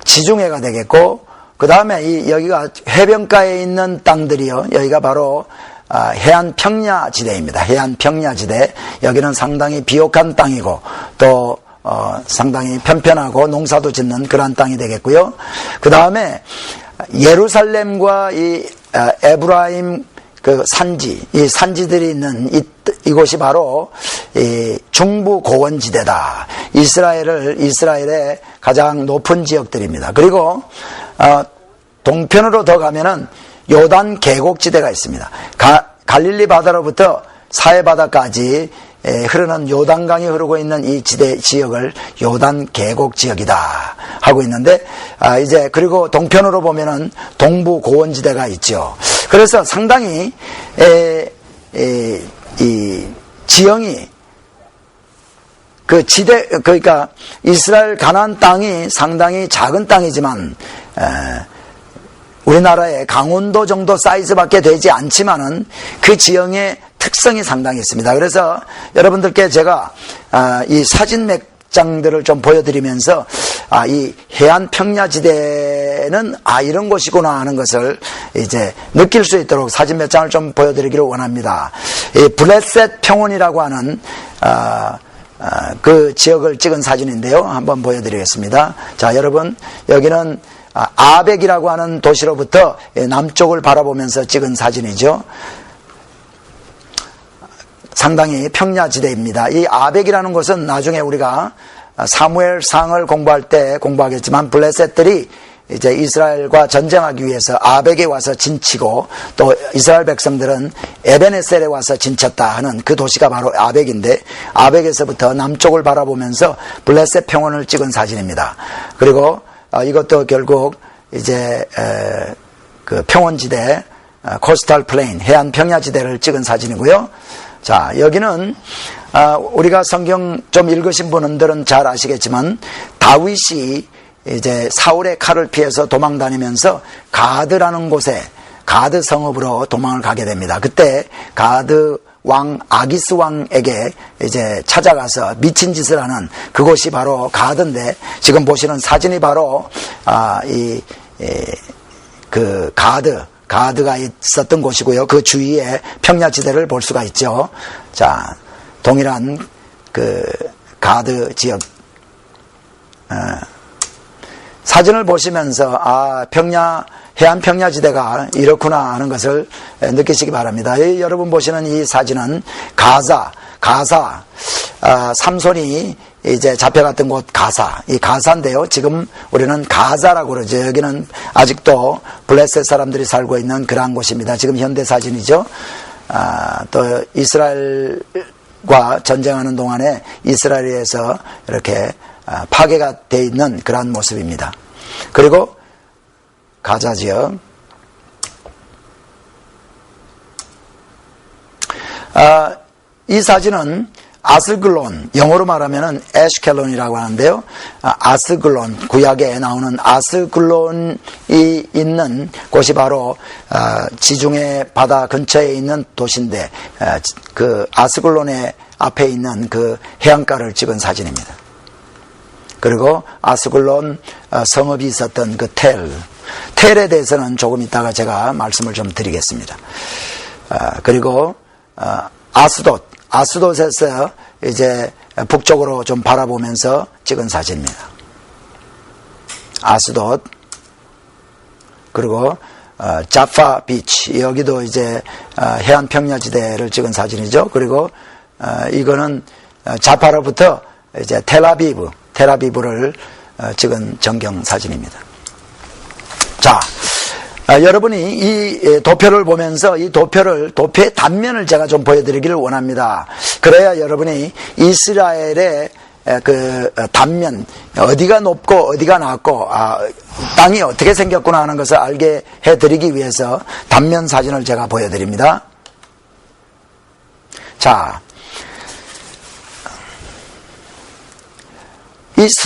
지중해가 되겠고, 그 다음에 여기가 해변가에 있는 땅들이요, 여기가 바로 해안 평야지대입니다. 해안 평야지대. 여기는 상당히 비옥한 땅이고 또 상당히 편편하고 농사도 짓는 그런 땅이 되겠고요. 그 다음에 예루살렘과 이 에브라임 그 산지, 이 산지들이 있는 이곳이 바로 이 중부 고원지대다. 이스라엘의 가장 높은 지역들입니다. 그리고 동편으로 더 가면은 요단 계곡지대가 있습니다. 갈릴리 바다로부터 사해바다까지 흐르는 요단강이 흐르고 있는 이 지역을 요단 계곡 지역이다 하고 있는데, 이제 그리고 동편으로 보면은 동부 고원지대가 있죠. 그래서 상당히 이 지형이 그 지대, 그러니까 이스라엘 가나안 땅이 상당히 작은 땅이지만 우리나라의 강원도 정도 사이즈밖에 되지 않지만은 그 지형의 특성이 상당히 있습니다. 그래서 여러분들께 제가 이 사진 몇 장들을 좀 보여드리면서 이 해안 평야지대는 이런 곳이구나 하는 것을 이제 느낄 수 있도록 사진 몇 장을 좀 보여드리기를 원합니다. 이 블레셋 평원이라고 하는 그 지역을 찍은 사진인데요. 한번 보여드리겠습니다. 자, 여러분, 여기는 아벡이라고 하는 도시로부터 남쪽을 바라보면서 찍은 사진이죠. 상당히 평야지대입니다. 이 아벡이라는 곳은 나중에 우리가 사무엘상을 공부할 때 공부하겠지만, 블레셋들이 이제 이스라엘과 전쟁하기 위해서 아벡에 와서 진치고, 또 이스라엘 백성들은 에베네셀에 와서 진쳤다 하는 그 도시가 바로 아벡인데, 아벡에서부터 남쪽을 바라보면서 블레셋 평원을 찍은 사진입니다. 그리고 이것도 결국 이제 그 평원지대, 코스탈 플레인, 해안 평야지대를 찍은 사진이고요. 자, 여기는 우리가 성경 좀 읽으신 분들은 잘 아시겠지만, 다윗이 이제 사울의 칼을 피해서 도망 다니면서 가드라는 곳에, 가드 성읍으로 도망을 가게 됩니다. 그때 가드 왕 아기스 왕에게 이제 찾아가서 미친 짓을 하는 그곳이 바로 가드인데, 지금 보시는 사진이 바로 그 가드가 있었던 곳이고요. 그 주위에 평야지대를 볼 수가 있죠. 자, 동일한 그 가드 지역 사진을 보시면서 해안 평야지대가 이렇구나 하는 것을 느끼시기 바랍니다. 여러분 보시는 이 사진은 가사, 삼손이 이제 잡혀갔던 곳 이 가사인데요. 지금 우리는 가자라고 그러죠. 여기는 아직도 블레셋 사람들이 살고 있는 그러한 곳입니다. 지금 현대 사진이죠. 또 이스라엘과 전쟁하는 동안에 이스라엘에서 이렇게 파괴가 돼 있는 그러한 모습입니다. 그리고 가자 지역, 이 사진은 아스글론, 영어로 말하면은 에시켈론이라고 하는데요. 아스글론, 구약에 나오는 아스글론이 있는 곳이 바로 지중해 바다 근처에 있는 도시인데, 그 아스글론의 앞에 있는 그 해안가를 찍은 사진입니다. 그리고 아스글론 성읍이 있었던 그 텔에 대해서는 조금 이따가 제가 말씀을 좀 드리겠습니다. 그리고 아스돗에서 이제 북쪽으로 좀 바라보면서 찍은 사진입니다. 아스돗, 그리고 자파 비치, 여기도 이제 해안 평야지대를 찍은 사진이죠. 그리고 이거는 자파로부터 이제 텔아비브를 찍은 전경 사진입니다. 자, 여러분이 이 도표를 보면서 이 도표의 단면을 제가 좀 보여드리기를 원합니다. 그래야 여러분이 이스라엘의 그 단면, 어디가 높고 어디가 낮고 땅이 어떻게 생겼구나 하는 것을 알게 해드리기 위해서 단면 사진을 제가 보여드립니다. 자,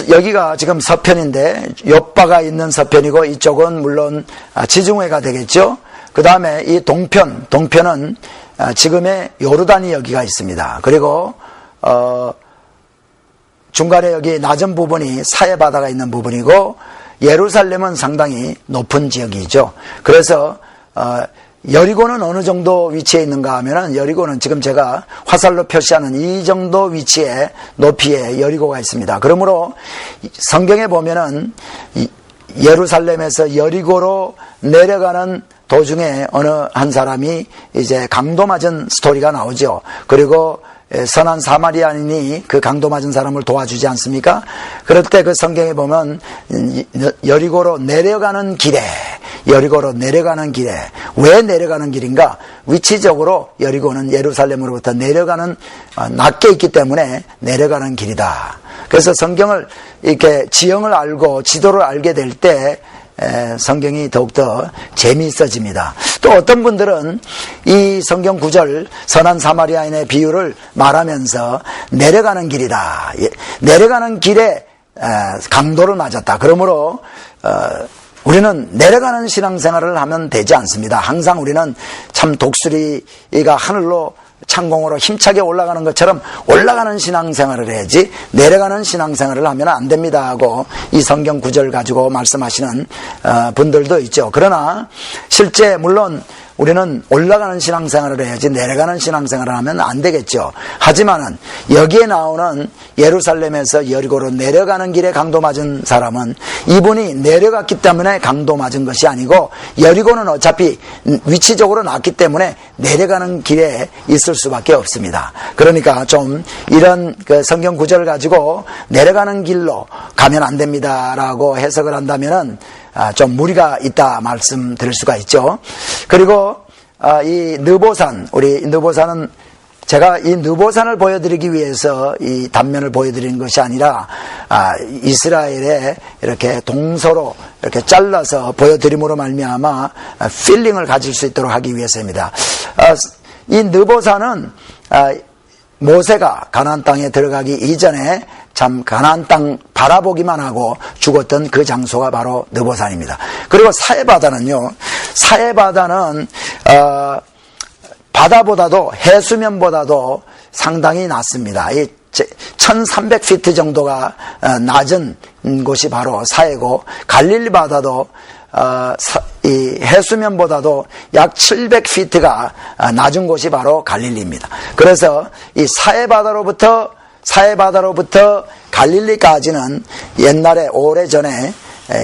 여기가 지금 서편인데, 욥바가 있는 서편이고, 이쪽은 물론 지중해가 되겠죠. 그 다음에 이 동편은 지금의 요르단이 여기가 있습니다. 그리고 중간에 여기 낮은 부분이 사해바다가 있는 부분이고, 예루살렘은 상당히 높은 지역이죠. 그래서 여리고는 어느 정도 위치에 있는가 하면은, 여리고는 지금 제가 화살로 표시하는 이 정도 위치에 높이에 여리고가 있습니다. 그러므로 성경에 보면은 예루살렘에서 여리고로 내려가는 도중에 어느 한 사람이 이제 강도 맞은 스토리가 나오죠. 그리고 선한 사마리아인이 그 강도 맞은 사람을 도와주지 않습니까? 그럴 때 그 성경에 보면 여리고로 내려가는 길에 왜 내려가는 길인가? 위치적으로 여리고는 예루살렘으로부터 내려가는 낮게 있기 때문에 내려가는 길이다. 그래서 성경을 이렇게 지형을 알고 지도를 알게 될 때 성경이 더욱더 재미있어집니다. 또 어떤 분들은 이 성경 구절 선한 사마리아인의 비유를 말하면서 내려가는 길이다. 내려가는 길에 강도를 맞았다. 그러므로 우리는 내려가는 신앙생활을 하면 되지 않습니다. 항상 우리는 참 독수리가 하늘로 창공으로 힘차게 올라가는 것처럼 올라가는 신앙생활을 해야지 내려가는 신앙생활을 하면 안 됩니다 하고 이 성경 구절 가지고 말씀하시는 분들도 있죠. 그러나 실제 물론 우리는 올라가는 신앙생활을 해야지 내려가는 신앙생활을 하면 안 되겠죠. 하지만은 여기에 나오는 예루살렘에서 여리고로 내려가는 길에 강도 맞은 사람은 이분이 내려갔기 때문에 강도 맞은 것이 아니고 여리고는 어차피 위치적으로 낮기 때문에 내려가는 길에 있을 수밖에 없습니다. 그러니까 좀 이런 그 성경 구절을 가지고 내려가는 길로 가면 안 됩니다라고 해석을 한다면은 좀 무리가 있다 말씀드릴 수가 있죠. 그리고 이 느보산, 우리 느보산은 제가 이 느보산을 보여드리기 위해서 이 단면을 보여드리는 것이 아니라 이스라엘에 이렇게 동서로 이렇게 잘라서 보여드림으로 말미암아 필링을 가질 수 있도록 하기 위해서입니다. 이 느보산은 모세가 가나안 땅에 들어가기 이전에 참 가나안 땅 바라보기만 하고 죽었던 그 장소가 바로 느보산입니다. 그리고 사해바다는요, 사해바다는 바다보다도 해수면보다도 상당히 낮습니다. 이 1300피트 정도가 낮은 곳이 바로 사해고, 갈릴리 바다도 이 해수면보다도 약 700피트가 낮은 곳이 바로 갈릴리입니다. 그래서 이 사해바다로부터 갈릴리까지는 옛날에 오래전에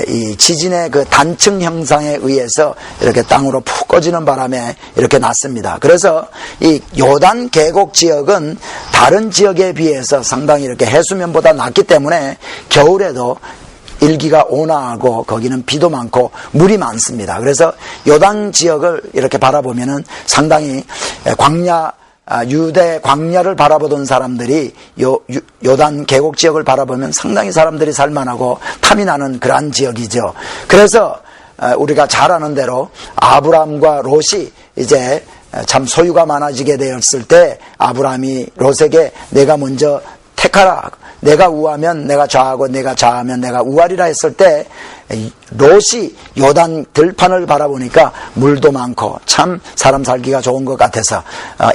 이 지진의 그 단층 형상에 의해서 이렇게 땅으로 푹 꺼지는 바람에 이렇게 났습니다. 그래서 이 요단 계곡 지역은 다른 지역에 비해서 상당히 이렇게 해수면보다 낮기 때문에 겨울에도 일기가 온화하고 거기는 비도 많고 물이 많습니다. 그래서 요단 지역을 이렇게 바라보면은 상당히 광야, 유대 광야를 바라보던 사람들이 요단 계곡 지역을 바라보면 상당히 사람들이 살만하고 탐이 나는 그러한 지역이죠. 그래서 우리가 잘 아는 대로 아브람과 롯이 이제 참 소유가 많아지게 되었을 때 아브람이 롯에게 내가 먼저 택하라, 내가 우하면 내가 좌하고 내가 좌하면 내가 우하리라 했을 때 롯이 요단 들판을 바라보니까 물도 많고 참 사람 살기가 좋은 것 같아서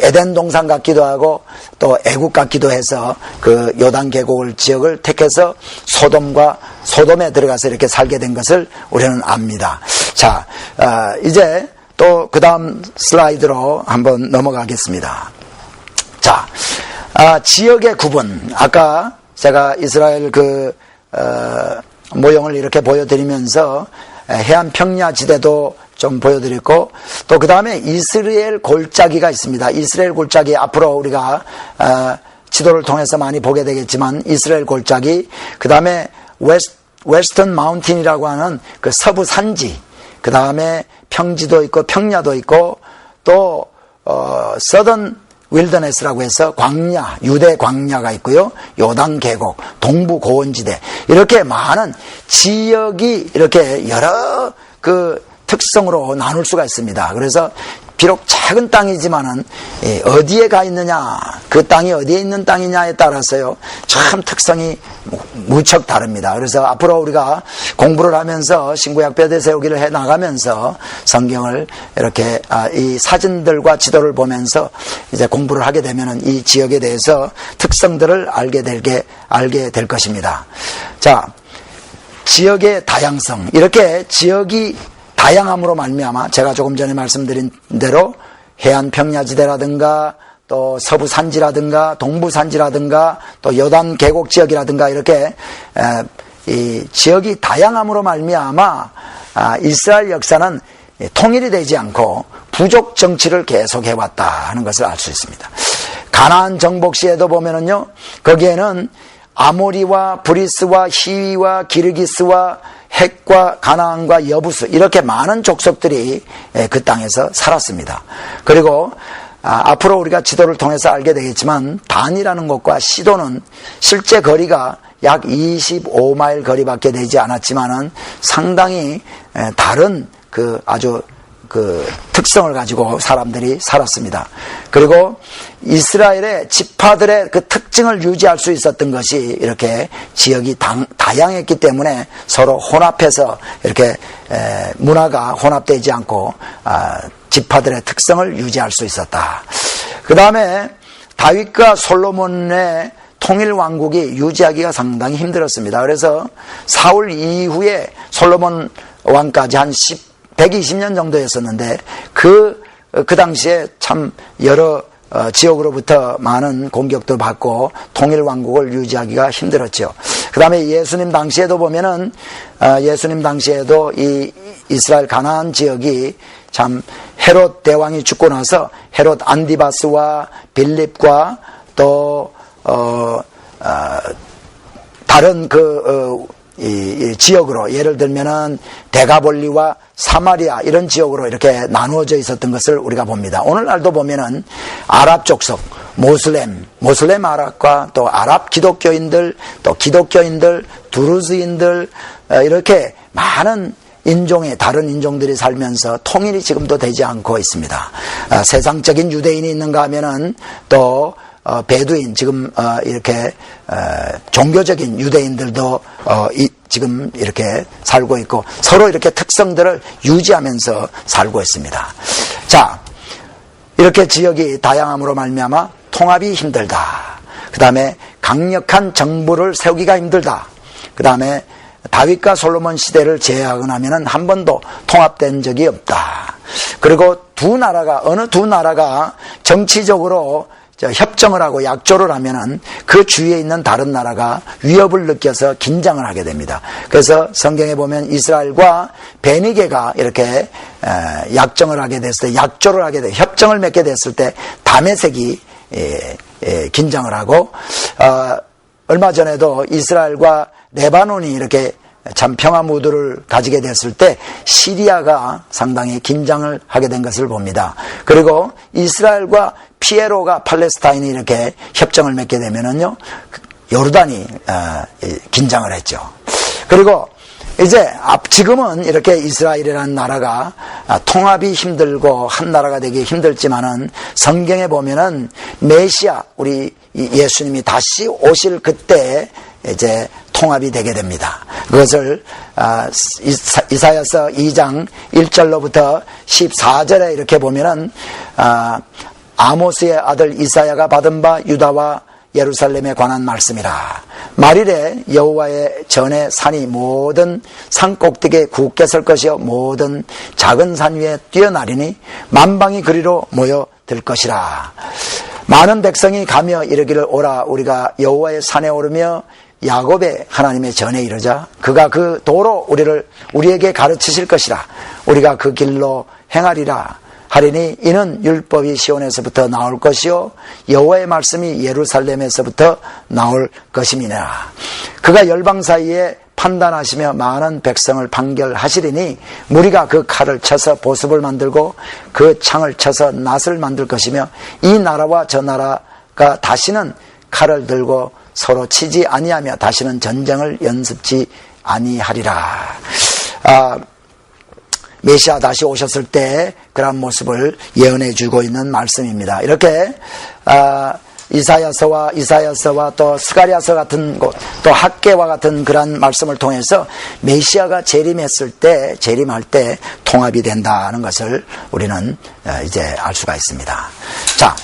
에덴 동산 같기도 하고 또 애국 같기도 해서 그 요단 계곡을 지역을 택해서 소돔에 들어가서 이렇게 살게 된 것을 우리는 압니다. 자, 이제 또 그 다음 슬라이드로 한번 넘어가겠습니다. 자, 지역의 구분. 아까 제가 이스라엘 모형을 이렇게 보여드리면서 해안 평야 지대도 좀 보여드렸고, 또 그 다음에 이스라엘 골짜기가 있습니다. 이스라엘 골짜기 앞으로 우리가 지도를 통해서 많이 보게 되겠지만 이스라엘 골짜기, 그 다음에 웨스턴 마운틴이라고 하는 그 서부 산지, 그 다음에 평지도 있고 평야도 있고, 또 서던 윌더네스라고 해서 광야, 유대 광야가 있고요, 요단 계곡, 동부 고원지대, 이렇게 많은 지역이 이렇게 여러 그 특성으로 나눌 수가 있습니다. 그래서 비록 작은 땅이지만은 어디에 가 있느냐, 그 땅이 어디에 있는 땅이냐에 따라서요 참 특성이 무척 다릅니다. 그래서 앞으로 우리가 공부를 하면서 신구약 뼈대 세우기를 해 나가면서 성경을 이렇게 이 사진들과 지도를 보면서 이제 공부를 하게 되면은 이 지역에 대해서 특성들을 알게 될 것입니다. 자, 지역의 다양성, 이렇게 지역이 다양함으로 말미암아 제가 조금 전에 말씀드린 대로 해안 평야지대라든가 또 서부 산지라든가 동부 산지라든가 또 요단 계곡 지역이라든가 이렇게 이 지역이 다양함으로 말미암아 이스라엘 역사는 통일이 되지 않고 부족 정치를 계속해 왔다 하는 것을 알 수 있습니다. 가나안 정복 시에도 보면은요, 거기에는 아모리와 브리스와 히위와 기르기스와 헷과 가나안과 여부스 이렇게 많은 족속들이 그 땅에서 살았습니다. 그리고 앞으로 우리가 지도를 통해서 알게 되겠지만 단이라는 곳과 시도는 실제 거리가 약 25마일 거리밖에 되지 않았지만은 상당히 다른 아주 특성을 가지고 사람들이 살았습니다. 그리고 이스라엘의 지파들의 그 특징을 유지할 수 있었던 것이 이렇게 지역이 다양했기 때문에 서로 혼합해서 이렇게 문화가 혼합되지 않고 지파들의 특성을 유지할 수 있었다. 그 다음에 다윗과 솔로몬의 통일 왕국이 유지하기가 상당히 힘들었습니다. 그래서 사울 이후에 솔로몬 왕까지 한 120년 정도였었는데 그 당시에 참 여러 지역으로부터 많은 공격도 받고 통일 왕국을 유지하기가 힘들었죠. 그 다음에 예수님 당시에도 보면은 예수님 당시에도 이 이스라엘 가나안 지역이 참 헤롯 대왕이 죽고 나서 헤롯 안디바스와 빌립과 또 다른 이 지역으로 예를 들면은 데가볼리와 사마리아 이런 지역으로 이렇게 나누어져 있었던 것을 우리가 봅니다. 오늘날도 보면은 아랍 족속, 모슬렘 아랍과 또 아랍 기독교인들, 또 기독교인들, 두루즈인들 이렇게 많은 인종의 다른 인종들이 살면서 통일이 지금도 되지 않고 있습니다. 세상적인 유대인이 있는가 하면은 또 베두인 지금 이렇게 종교적인 유대인들도 지금 이렇게 살고 있고 서로 이렇게 특성들을 유지하면서 살고 있습니다. 자, 이렇게 지역이 다양함으로 말미암아 통합이 힘들다. 그 다음에 강력한 정부를 세우기가 힘들다. 그 다음에 다윗과 솔로몬 시대를 제외하고 나면은 한 번도 통합된 적이 없다. 그리고 어느 두 나라가 정치적으로 협정을 하고 약조를 하면은 그 주위에 있는 다른 나라가 위협을 느껴서 긴장을 하게 됩니다. 그래서 성경에 보면 이스라엘과 베니게가 이렇게 약정을 하게 됐을 때, 약조를 하게 돼, 협정을 맺게 됐을 때 다메섹이 긴장을 하고 얼마 전에도 이스라엘과 레바논이 이렇게 참 평화 무드를 가지게 됐을 때 시리아가 상당히 긴장을 하게 된 것을 봅니다. 그리고 이스라엘과 피에로가 팔레스타인이 이렇게 협정을 맺게 되면은요, 요르단이 긴장을 했죠. 그리고 이제 지금은 이렇게 이스라엘이라는 나라가 통합이 힘들고 한 나라가 되기 힘들지만은 성경에 보면은 메시아 우리 예수님이 다시 오실 그때 이제 통합이 되게 됩니다. 그것을 이사야서 2장 1절로부터 14절에 이렇게 보면은 아모스의 아들 이사야가 받은 바 유다와 예루살렘에 관한 말씀이라. 말일에 여호와의 전에 산이 모든 산 꼭대기에 굳게 설 것이요 모든 작은 산 위에 뛰어나리니 만방이 그리로 모여들 것이라. 많은 백성이 가며 이르기를 오라 우리가 여호와의 산에 오르며 야곱의 하나님의 전에 이르자 그가 그 도로 우리에게 가르치실 것이라. 우리가 그 길로 행하리라 하리니 이는 율법이 시온에서부터 나올 것이요 여호와의 말씀이 예루살렘에서부터 나올 것임이니라. 그가 열방 사이에 판단하시며 많은 백성을 판결하시리니 무리가 그 칼을 쳐서 보습을 만들고 그 창을 쳐서 낫을 만들 것이며 이 나라와 저 나라가 다시는 칼을 들고 서로 치지 아니하며 다시는 전쟁을 연습지 아니하리라. 메시아 다시 오셨을 때 그런 모습을 예언해 주고 있는 말씀입니다. 이렇게 이사야서와 또 스가랴서 같은 곳, 또 학개와 같은 그런 말씀을 통해서 메시아가 재림할 때 통합이 된다는 것을 우리는 이제 알 수가 있습니다. 자,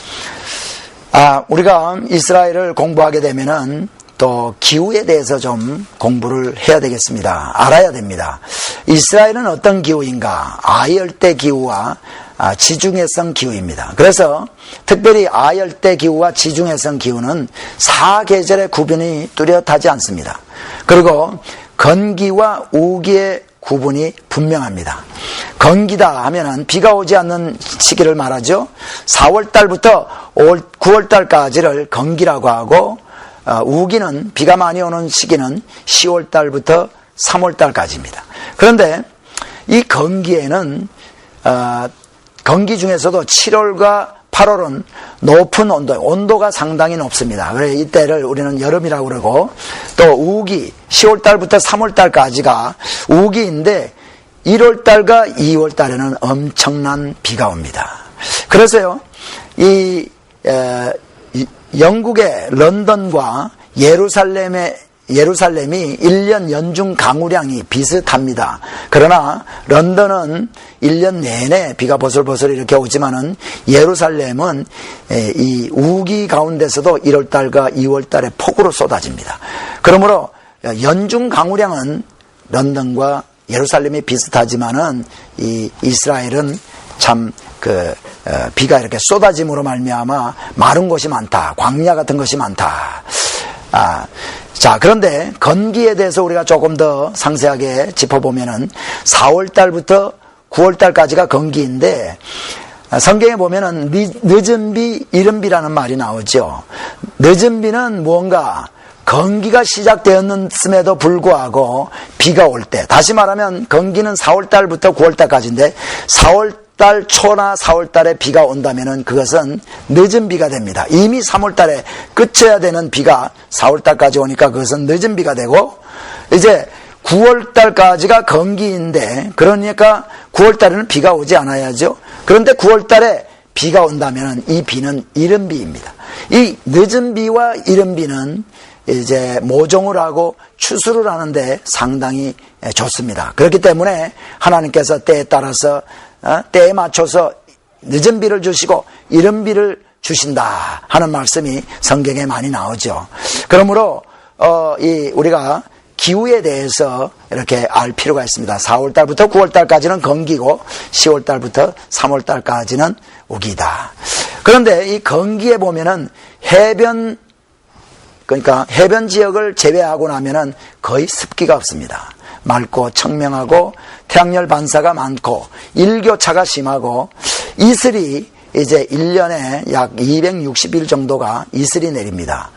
우리가 이스라엘을 공부하게 되면은 또 기후에 대해서 좀 공부를 해야 되겠습니다. 알아야 됩니다. 이스라엘은 어떤 기후인가? 아열대 기후와 지중해성 기후입니다. 그래서 특별히 아열대 기후와 지중해성 기후는 사계절의 구분이 뚜렷하지 않습니다. 그리고 건기와 우기의 구분이 분명합니다. 건기다 하면은 비가 오지 않는 시기를 말하죠. 4월달부터 9월달까지를 건기라고 하고 우기는 비가 많이 오는 시기는 10월달부터 3월달까지입니다. 그런데 이 건기에는 건기 중에서도 7월과 8월은 높은 온도가 상당히 높습니다. 그래서 이때를 우리는 여름이라고 그러고, 또 우기 10월달부터 3월달까지가 우기인데 1월달과 2월달에는 엄청난 비가 옵니다. 그래서요, 영국의 런던과 예루살렘이 1년 연중 강우량이 비슷합니다. 그러나 런던은 1년 내내 비가 보슬보슬 이렇게 오지만은 예루살렘은 이 우기 가운데서도 1월달과 2월달에 폭우로 쏟아집니다. 그러므로 연중 강우량은 런던과 예루살렘이 비슷하지만은 이 이스라엘은 참 비가 이렇게 쏟아짐으로 말미암아 마른 곳이 많다. 광야 같은 것이 많다. 자, 그런데 건기에 대해서 우리가 조금 더 상세하게 짚어보면은 4월달부터 9월달까지가 건기인데, 성경에 보면은 늦은 비, 이른 비라는 말이 나오죠. 늦은 비는 무언가 건기가 시작되었음에도 불구하고 비가 올 때, 다시 말하면 건기는 4월달부터 9월달까지인데 4월달 초나 4월달에 비가 온다면은 그것은 늦은 비가 됩니다. 이미 3월달에 끝쳐야 되는 비가 4월달까지 오니까 그것은 늦은 비가 되고, 이제 9월달까지가 건기인데, 그러니까 9월달에는 비가 오지 않아야죠. 그런데 9월달에 비가 온다면은 이 비는 이른 비입니다. 이 늦은 비와 이른 비는 이제 모종을 하고 추수를 하는데 상당히 좋습니다. 그렇기 때문에 하나님께서 때에 따라서 때에 맞춰서 늦은 비를 주시고 이른 비를 주신다 하는 말씀이 성경에 많이 나오죠. 그러므로 우리가 기후에 대해서 이렇게 알 필요가 있습니다. 4월달부터 9월달까지는 건기고 10월달부터 3월달까지는 우기다. 그런데 이 건기에 보면은 그러니까 해변 지역을 제외하고 나면은 거의 습기가 없습니다. 맑고 청명하고 태양열 반사가 많고 일교차가 심하고 이슬이 이제 1년에 약 260일 정도가 이슬이 내립니다.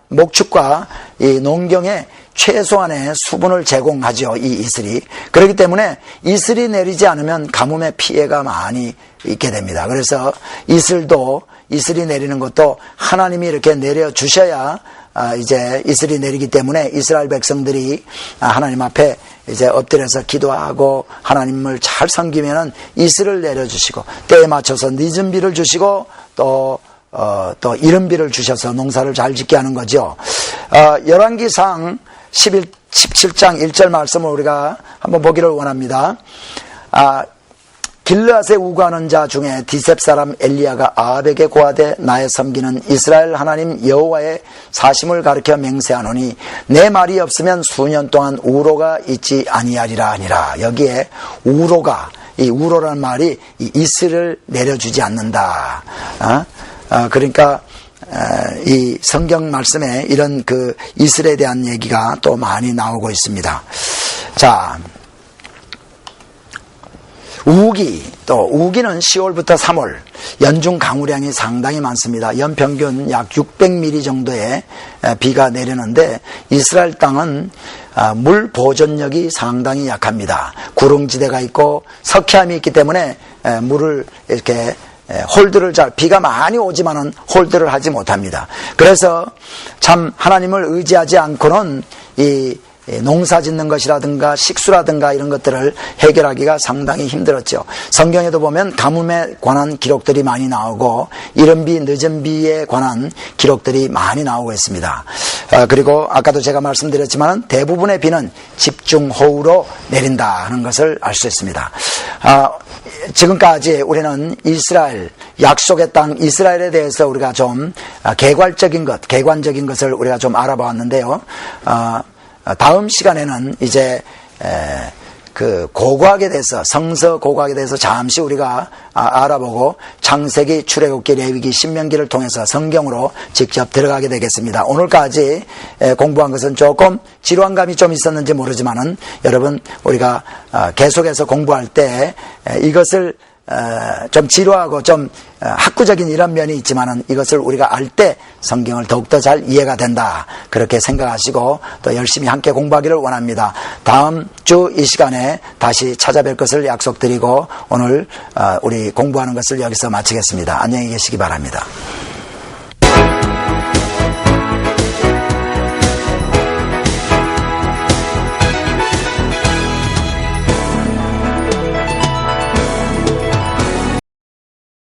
목축과 이 농경에 최소한의 수분을 제공하죠, 이 이슬이. 그렇기 때문에 이슬이 내리지 않으면 가뭄의 피해가 많이 있게 됩니다. 그래서 이슬이 내리는 것도 하나님이 이렇게 내려주셔야 이제 이슬이 내리기 때문에 이스라엘 백성들이 하나님 앞에 이제 엎드려서 기도하고 하나님을 잘 섬기면은 이슬을 내려주시고 때에 맞춰서 늦은 비를 주시고 또 이른 비를 주셔서 농사를 잘 짓게 하는 거죠. 열왕기상 17장 1절 말씀을 우리가 한번 보기를 원합니다. 길르앗에 우거하는 자 중에 디셉 사람 엘리야가 아합에게 고하되 나의 섬기는 이스라엘 하나님 여호와의 사심을 가르쳐 맹세하노니 내 말이 없으면 수년 동안 우로가 있지 아니하리라 하니라. 여기에 이 우로라는 말이 이 이슬을 내려주지 않는다. 그러니까 이 성경 말씀에 이런 그 이슬에 대한 얘기가 또 많이 나오고 있습니다. 자, 우기는 10월부터 3월 연중 강우량이 상당히 많습니다. 연평균 약 600mm 정도의 비가 내리는데 이스라엘 땅은 물 보존력이 상당히 약합니다. 구릉지대가 있고 석회암이 있기 때문에 물을 이렇게 비가 많이 오지만은 홀드를 하지 못합니다. 그래서 참 하나님을 의지하지 않고는 이 농사 짓는 것이라든가 식수라든가 이런 것들을 해결하기가 상당히 힘들었죠. 성경에도 보면 가뭄에 관한 기록들이 많이 나오고 이른 비, 늦은 비에 관한 기록들이 많이 나오고 있습니다. 그리고 아까도 제가 말씀드렸지만 대부분의 비는 집중호우로 내린다 하는 것을 알 수 있습니다. 지금까지 우리는 약속의 땅 이스라엘에 대해서 우리가 좀 객관적인 것을 우리가 좀 알아보았는데요. 다음 시간에는 이제 그 고고학에 대해서, 성서 고고학에 대해서 잠시 우리가 알아보고 창세기, 출애굽기, 레위기, 신명기를 통해서 성경으로 직접 들어가게 되겠습니다. 오늘까지 공부한 것은 조금 지루한 감이 좀 있었는지 모르지만은 여러분 우리가 계속해서 공부할 때 이것을 좀 지루하고 좀 학구적인 이런 면이 있지만은 이것을 우리가 알 때 성경을 더욱더 잘 이해가 된다. 그렇게 생각하시고 또 열심히 함께 공부하기를 원합니다. 다음 주 이 시간에 다시 찾아뵐 것을 약속드리고 오늘 우리 공부하는 것을 여기서 마치겠습니다. 안녕히 계시기 바랍니다.